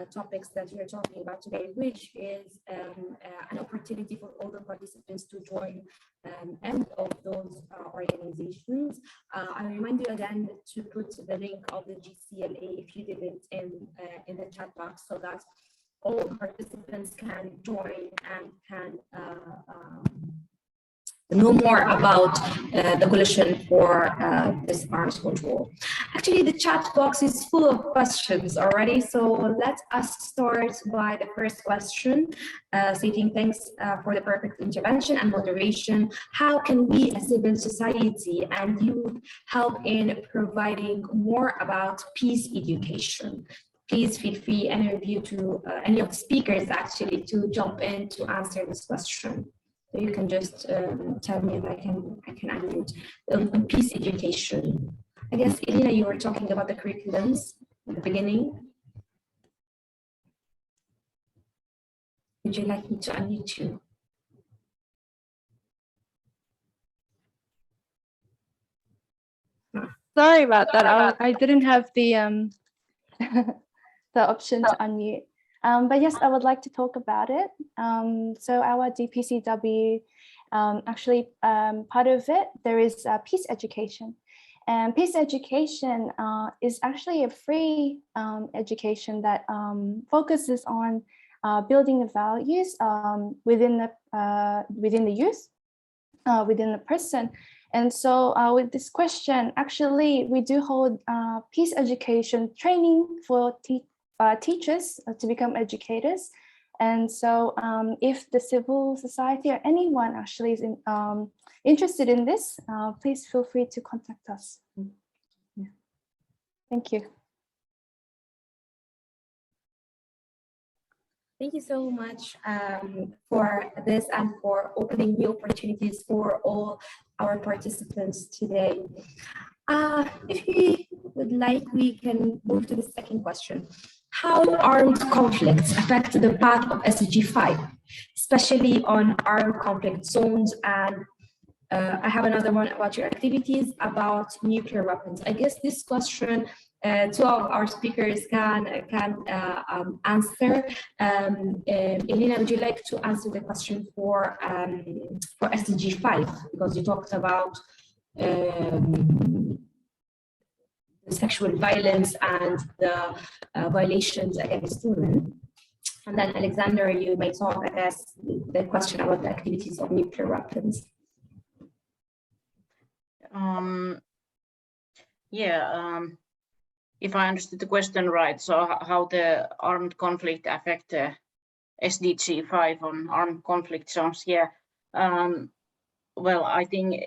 A: topics that we're talking about today, which is an opportunity for all the participants to join any of those organizations. I remind you again to put the link of the GCLA if you didn't in the chat box, so that all participants can join and can know more about the coalition for this arms control. Actually, the chat box is full of questions already, so let us start by the first question, stating thanks for the perfect intervention and moderation. How can we as civil society and youth help in providing more about peace education? Please feel free, any of you, to any of the speakers actually, to jump in to answer this question. So you can just tell me if I can unmute. On peace education. I guess, Elena, you were talking about the curriculums at the beginning. Would you like me to unmute you?
B: Sorry about that. I didn't have the the option to unmute. But yes, I would like to talk about it. So our DPCW, actually part of it, there is peace education. And peace education is actually a free education that focuses on building the values within the youth, within the person. And so with this question, actually, we do hold peace education training for teachers to become educators. And so if the civil society or anyone actually is interested in this, please feel free to contact us. Yeah. Thank you.
A: Thank you so much for this and for opening new opportunities for all our participants today. If we would like, we can move to the second question. How armed conflicts affect the path of SDG 5, especially on armed conflict zones? And I have another one about your activities about nuclear weapons. I guess this question two of our speakers can answer. Elena, would you like to answer the question for SDG 5? Because you talked about the sexual violence and the violations against women. And then Alexander, you may talk, I guess, the question about the activities of nuclear weapons.
C: If I understood the question right, so how the armed conflict affect SDG 5 on armed conflict zones? Well, I think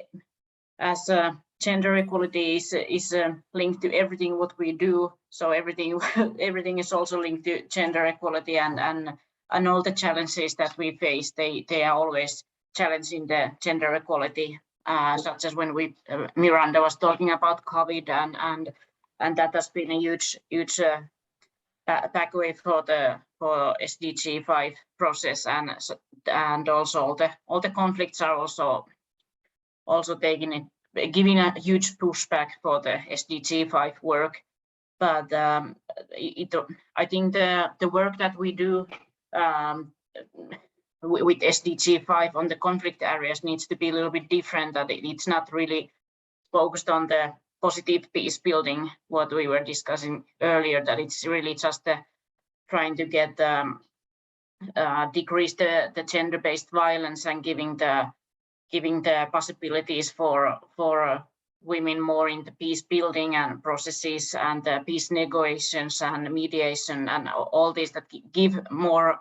C: as gender equality is linked to everything what we do, so everything is also linked to gender equality, and all the challenges that we face, they are always challenging the gender equality, such as when Miranda was talking about COVID, and that has been a huge backway for SDG 5 process, and also all the conflicts are also also giving a huge pushback for the SDG 5 work. But I think the work that we do with SDG 5 on the conflict areas needs to be a little bit different, that it's not really focused on the positive peace building, what we were discussing earlier, that it's really just trying to get decrease the gender-based violence and giving the possibilities for women more in the peace building and processes and peace negotiations and mediation and all these that give more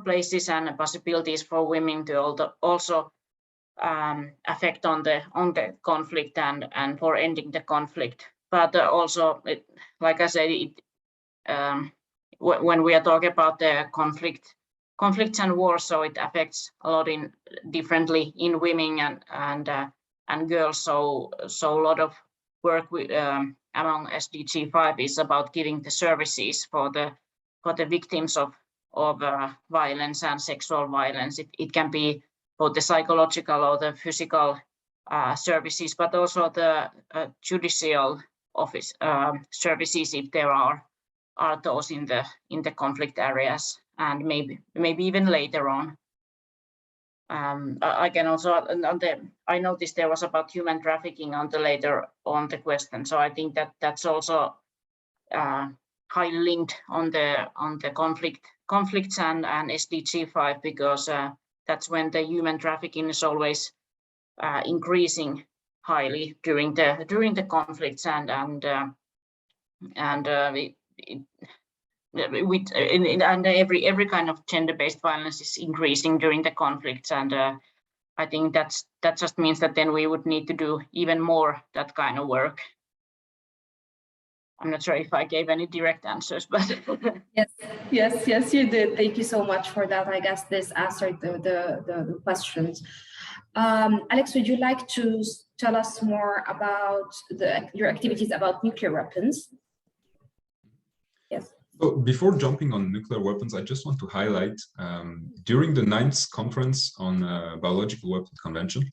C: places and possibilities for women to also affect on the conflict and for ending the conflict. But also, like I said, when we are talking about the conflicts and wars, so it affects a lot differently in women and girls. So a lot of work among SDG 5 is about giving the services for the victims of violence and sexual violence. It can be both the psychological or the physical services, but also the judicial office services, if there are those in the conflict areas, and maybe even later on. I can also I noticed there was about human trafficking later on the question, so I think that's also highly linked on the conflicts and SDG 5, because that's when the human trafficking is always increasing highly during the conflicts and every kind of gender-based violence is increasing during the conflicts, and I think that just means that then we would need to do even more that kind of work. I'm not sure if I gave any direct answers, but
A: yes, you did. Thank you so much for that. I guess this answered the questions. Alex, would you like to tell us more about your activities about nuclear weapons? Yes.
E: So before jumping on nuclear weapons, I just want to highlight during the 9th conference on biological weapons convention,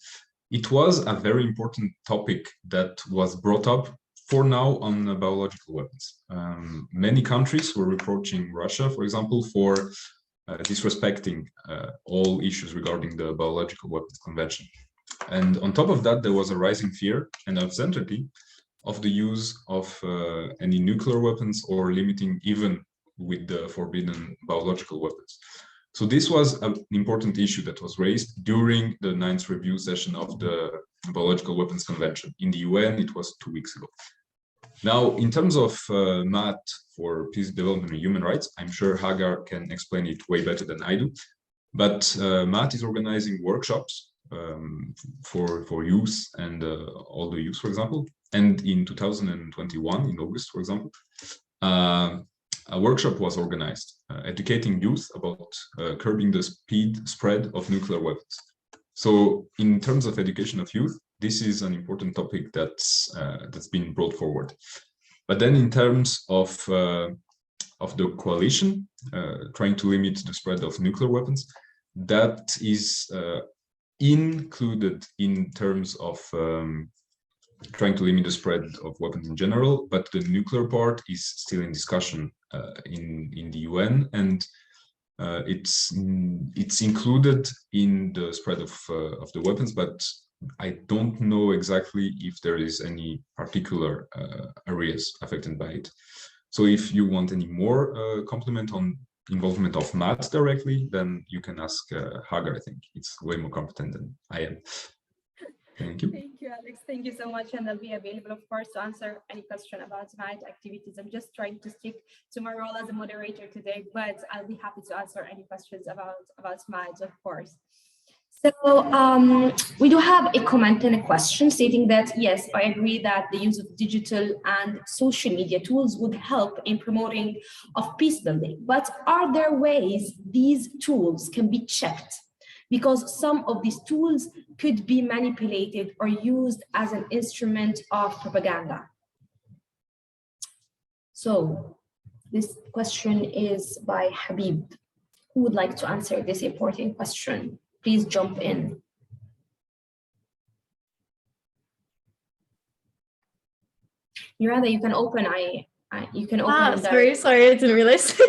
E: it was a very important topic that was brought up for now on biological weapons. Many countries were reproaching Russia, for example, for disrespecting all issues regarding the biological weapons convention. And on top of that, there was a rising fear and uncertainty of the use of any nuclear weapons or limiting even with the forbidden biological weapons. So this was an important issue that was raised during the 9th review session of the Biological Weapons Convention. In the UN, it was 2 weeks ago. Now, in terms of Maat for Peace, Development and Human Rights, I'm sure Hagar can explain it way better than I do. But Maat is organizing workshops for youth and all the youth, for example. And in 2021, in August, for example, a workshop was organized, educating youth about curbing the spread of nuclear weapons. So in terms of education of youth, this is an important topic that's been brought forward. But then in terms of the coalition, trying to limit the spread of nuclear weapons, that is included in terms of trying to limit the spread of weapons in general, but the nuclear part is still in discussion in the UN, and it's included in the spread of the weapons, but I don't know exactly if there is any particular areas affected by it. So if you want any more compliment on involvement of Maat directly, then you can ask Hagar. I think it's way more competent than I am. Thank you.
A: Thank you, Alex. Thank you so much. And I'll be available, of course, to answer any question about Maat activities. I'm just trying to stick to my role as a moderator today, but I'll be happy to answer any questions about Maat, of course. So we do have a comment and a question stating that, yes, I agree that the use of digital and social media tools would help in promoting of peace building, but are there ways these tools can be checked? Because some of these tools could be manipulated or used as an instrument of propaganda. So this question is by Habib. Who would like to answer this important question? Please jump in. Miranda, you can open. You can open.
D: Sorry, I didn't realize.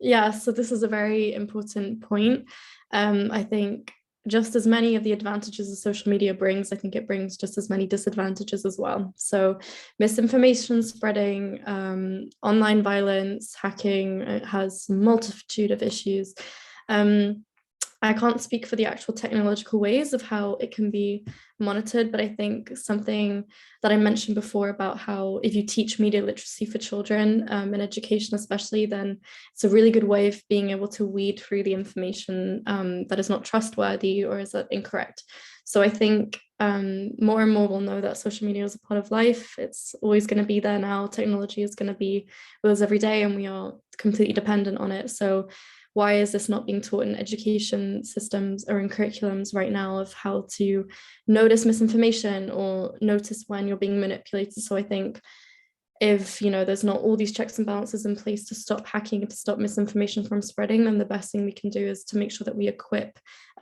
D: Yeah, so this is a very important point. I think just as many of the advantages that social media brings, I think it brings just as many disadvantages as well. So misinformation spreading, online violence, hacking, it has a multitude of issues. I can't speak for the actual technological ways of how it can be monitored, but I think something that I mentioned before about how if you teach media literacy for children in education especially, then it's a really good way of being able to weed through the information that is not trustworthy or is incorrect. So I think more and more we'll know that social media is a part of life. It's always going to be there now. Technology is going to be with us every day and we are completely dependent on it. So why is this not being taught in education systems or in curriculums right now of how to notice misinformation or notice when you're being manipulated? So I think if there's not all these checks and balances in place to stop hacking and to stop misinformation from spreading, then the best thing we can do is to make sure that we equip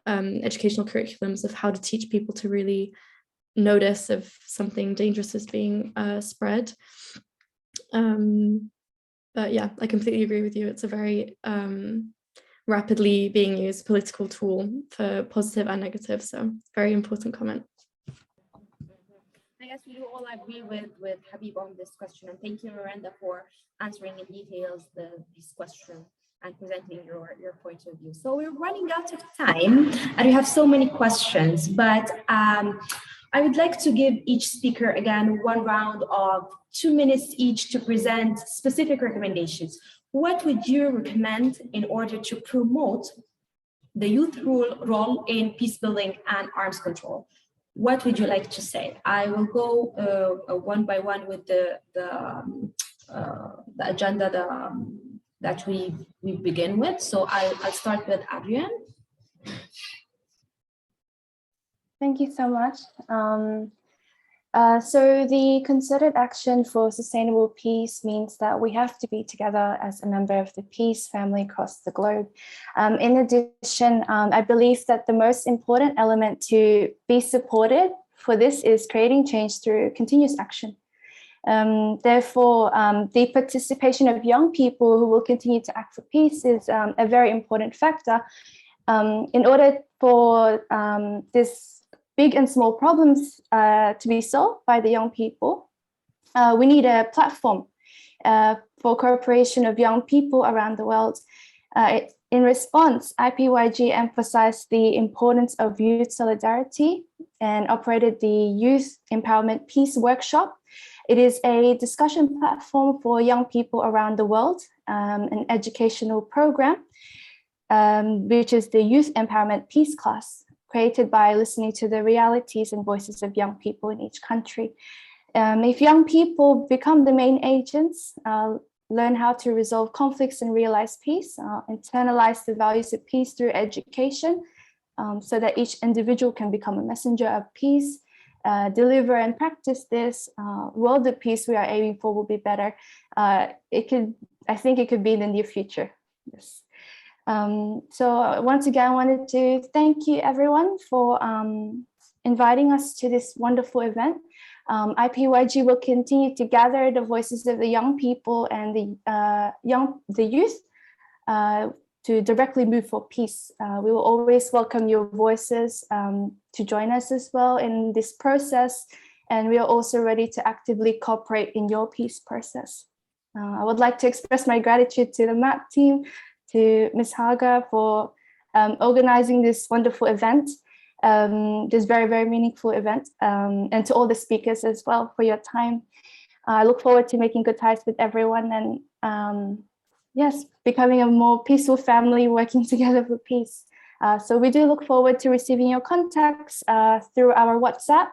D: educational curriculums of how to teach people to really notice if something dangerous is being spread. But yeah, I completely agree with you. It's a very rapidly being used political tool for positive and negative. So very important comment.
A: I guess we do all agree with Habib on this question. And thank you, Miranda, for answering in details this question and presenting your point of view. So we're running out of time and we have so many questions, but I would like to give each speaker again 1 round of 2 minutes each to present specific recommendations. What would you recommend in order to promote the youth role in peace building and arms control? What would you like to say? I will go one by one with the agenda that we begin with. So I'll start with Adrian.
B: Thank you so much. So the concerted action for sustainable peace means that we have to be together as a member of the peace family across the globe. In addition, I believe that the most important element to be supported for this is creating change through continuous action. Therefore, the participation of young people who will continue to act for peace is a very important factor. In order for this big and small problems to be solved by the young people, we need a platform for cooperation of young people around the world. In response, IPYG emphasized the importance of youth solidarity and operated the Youth Empowerment Peace Workshop. It is a discussion platform for young people around the world, an educational program, which is the Youth Empowerment Peace class, created by listening to the realities and voices of young people in each country. If young people become the main agents, learn how to resolve conflicts and realize peace, internalize the values of peace through education, so that each individual can become a messenger of peace, deliver and practice this, world of peace we are aiming for will be better. I think it could be in the near future. Yes. So once again, I wanted to thank you everyone for inviting us to this wonderful event. IPYG will continue to gather the voices of the young people and the youth to directly move for peace. We will always welcome your voices to join us as well in this process, and we are also ready to actively cooperate in your peace process. I would like to express my gratitude to the Maat team, to Ms. Haga for organizing this wonderful event, this very, very meaningful event, and to all the speakers as well for your time. I look forward to making good ties with everyone and yes, becoming a more peaceful family, working together for peace. So we do look forward to receiving your contacts through our WhatsApp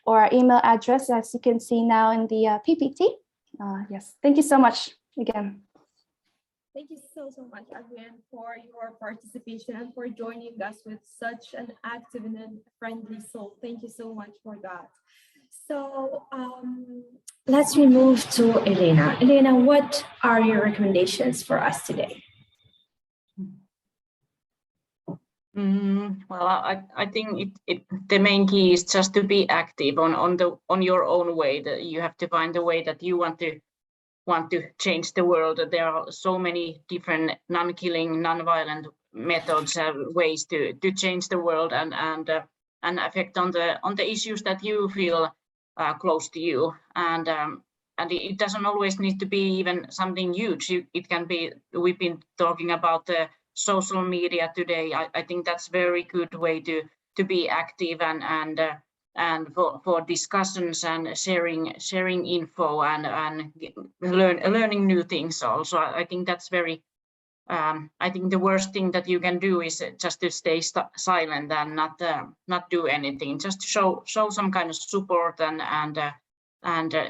B: or our email address, as you can see now in the PPT. Yes, thank you so much again.
A: Thank you so much, Adrian, for your participation and for joining us with such an active and a friendly soul. Thank you so much for that. So let's move to Elena. Elena, what are your recommendations for us today?
C: Well, I think the main key is just to be active on your own way. That you have to find the way that you want to change the world. There are so many different non-killing, non-violent methods, ways to change the world and affect on the issues that you feel close to you. And it doesn't always need to be even something huge. It can be. We've been talking about the social media today. I think that's very good way to be active and for discussions and sharing info and learning new things also. I think that's very I think the worst thing that you can do is just to stay silent and not do anything, just show some kind of support and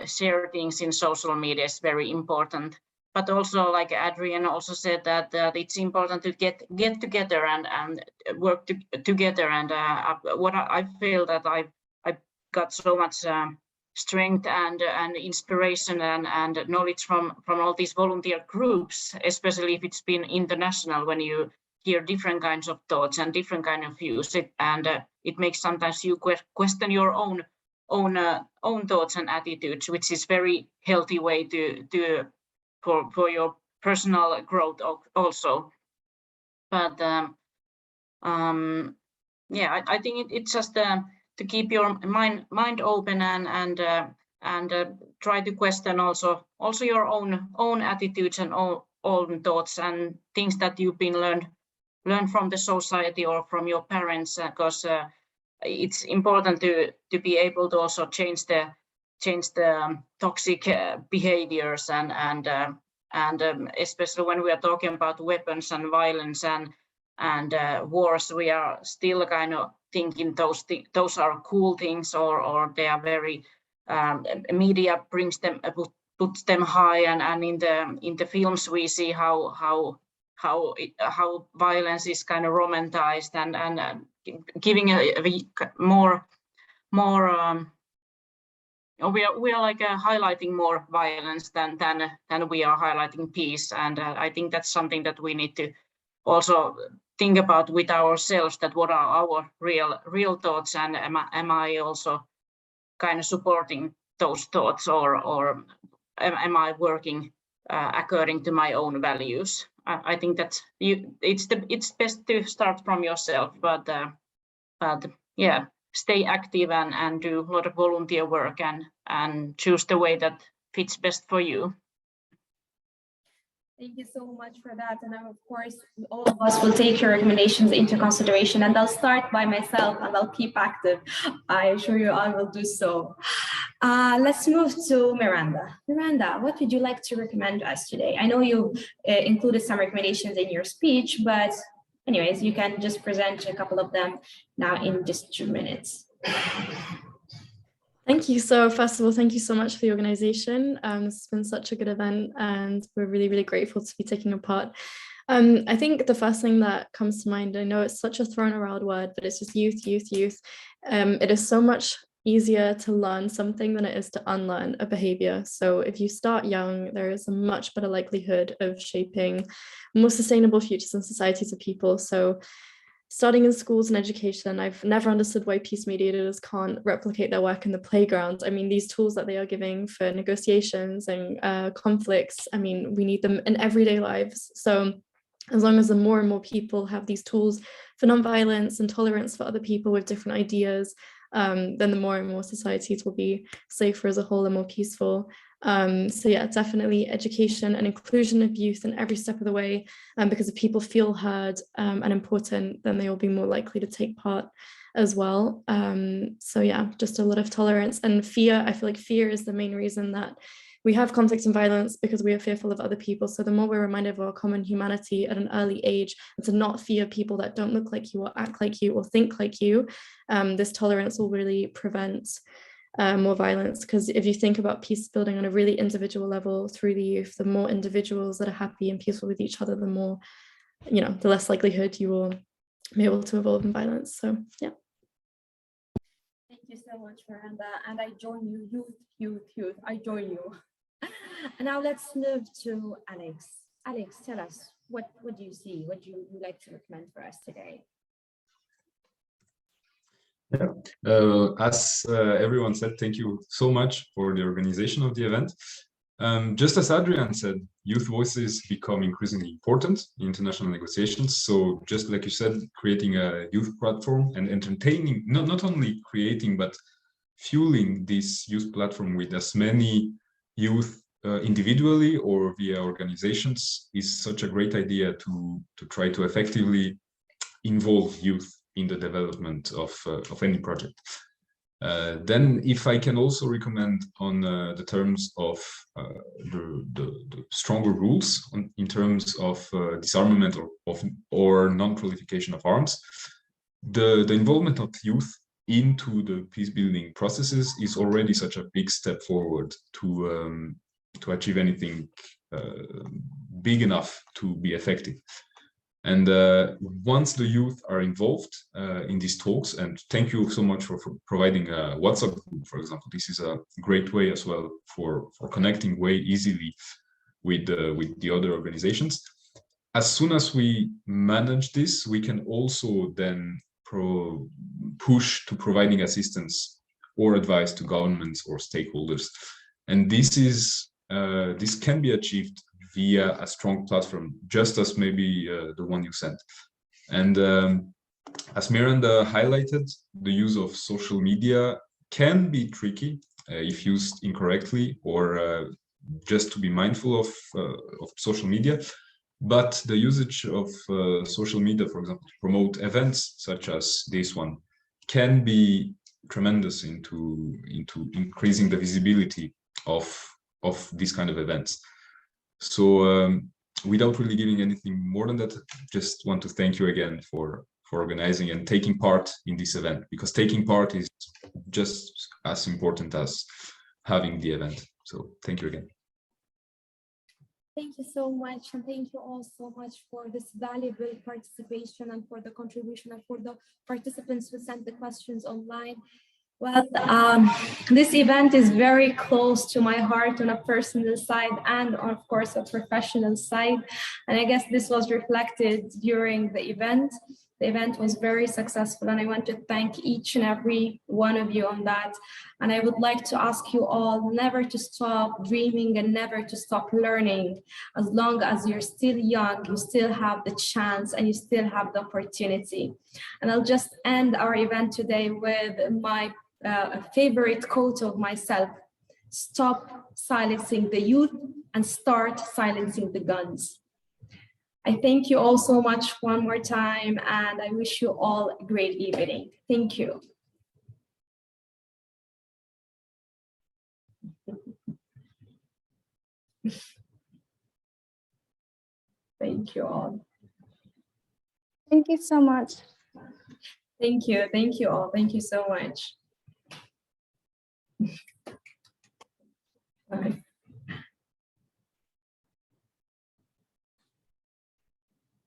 C: share things in social media is very important. But also, like Adrian also said, that it's important to get together and work together. And what I feel that I got so much strength and inspiration and knowledge from all these volunteer groups, especially if it's been international, when you hear different kinds of thoughts and different kind of views, it makes sometimes you question your own thoughts and attitudes, which is very healthy way to for your personal growth also. But yeah, I think it's just to keep your mind open and try to question also your own attitudes and own thoughts and things that you've been learned from the society or from your parents, because it's important to be able to also change the toxic behaviors and especially when we are talking about weapons and violence and wars, we are still kind of thinking those are cool things or they are very media brings them puts them high, and in the films we see how violence is kind of romanticized and giving a more we are like highlighting more violence than we are highlighting peace, and I think that's something that we need to also think about with ourselves, that what are our real thoughts, and am I also kind of supporting those thoughts, or am I working according to my own values? I think that it's best to start from yourself, but yeah, stay active and do a lot of volunteer work and choose the way that fits best for you.
A: Thank you so much for that. And of course, all of us will take your recommendations into consideration, and I'll start by myself and I'll keep active. I assure you I will do so. Let's move to Miranda. Miranda, what would you like to recommend us today? I know you included some recommendations in your speech, but anyways, you can just present a couple of them now in just 2 minutes.
D: Thank you. So first of all, thank you so much for the organization. This has been such a good event and we're really, really grateful to be taking a part. I think the first thing that comes to mind, I know it's such a thrown around word, but it's just youth. It is so much easier to learn something than it is to unlearn a behavior. So if you start young, there is a much better likelihood of shaping more sustainable futures and societies of people. So starting in schools and education, I've never understood why peace mediators can't replicate their work in the playground. I mean, these tools that they are giving for negotiations and conflicts, I mean, we need them in everyday lives. So as long as the more and more people have these tools for nonviolence and tolerance for other people with different ideas, then the more and more societies will be safer as a whole and more peaceful. So yeah, definitely education and inclusion of youth in every step of the way, because if people feel heard and important, then they will be more likely to take part as well. So yeah, just a lot of tolerance and fear. I feel like fear is the main reason that we have conflict and violence, because we are fearful of other people. So the more we're reminded of our common humanity at an early age, and to not fear people that don't look like you or act like you or think like you, this tolerance will really prevent more violence. Because if you think about peace building on a really individual level through the youth, the more individuals that are happy and peaceful with each other, the more, the less likelihood you will be able to evolve in violence. So yeah.
A: Thank you so much, Miranda. And I join you, youth, I join you. And now let's move to Alex. Alex, tell us, what do you see? What do you like to recommend for us today?
E: Yeah. As everyone said, thank you so much for the organization of the event. Just as Adrian said, youth voices become increasingly important in international negotiations. So just like you said, creating a youth platform and entertaining, not only creating, but fueling this youth platform with as many youth individually or via organizations is such a great idea to try to effectively involve youth in the development of any project. Then if I can also recommend on the terms of the stronger rules in terms of disarmament or non-proliferation of arms, the involvement of youth into the peace building processes is already such a big step forward to achieve anything big enough to be effective. And once the youth are involved in these talks, and thank you so much for providing a WhatsApp group, for example. This is a great way as well for connecting way easily with the other organizations. As soon as we manage this, we can also then push to providing assistance or advice to governments or stakeholders. And this can be achieved via a strong platform, just as maybe the one you sent. And as Miranda highlighted, the use of social media can be tricky if used incorrectly or just to be mindful of social media. But the usage of social media, for example, to promote events such as this one, can be tremendous into increasing the visibility of these kind of events. So without really giving anything more than that, just want to thank you again for organizing and taking part in this event, because taking part is just as important as having the event. So thank you again.
A: Thank you so much, and thank you all so much for this valuable participation and for the contribution and for the participants who sent the questions online. Well, this event is very close to my heart on a personal side and of course a professional side. And I guess this was reflected during the event. The event was very successful and I want to thank each and every one of you on that. And I would like to ask you all never to stop dreaming and never to stop learning. As long as you're still young, you still have the chance and you still have the opportunity. And I'll just end our event today with my favorite quote of myself: stop silencing the youth and start silencing the guns. I thank you all so much one more time, and I wish you all a great evening. Thank you. Thank you all.
B: Thank you so much.
A: Thank you all. Thank you so much.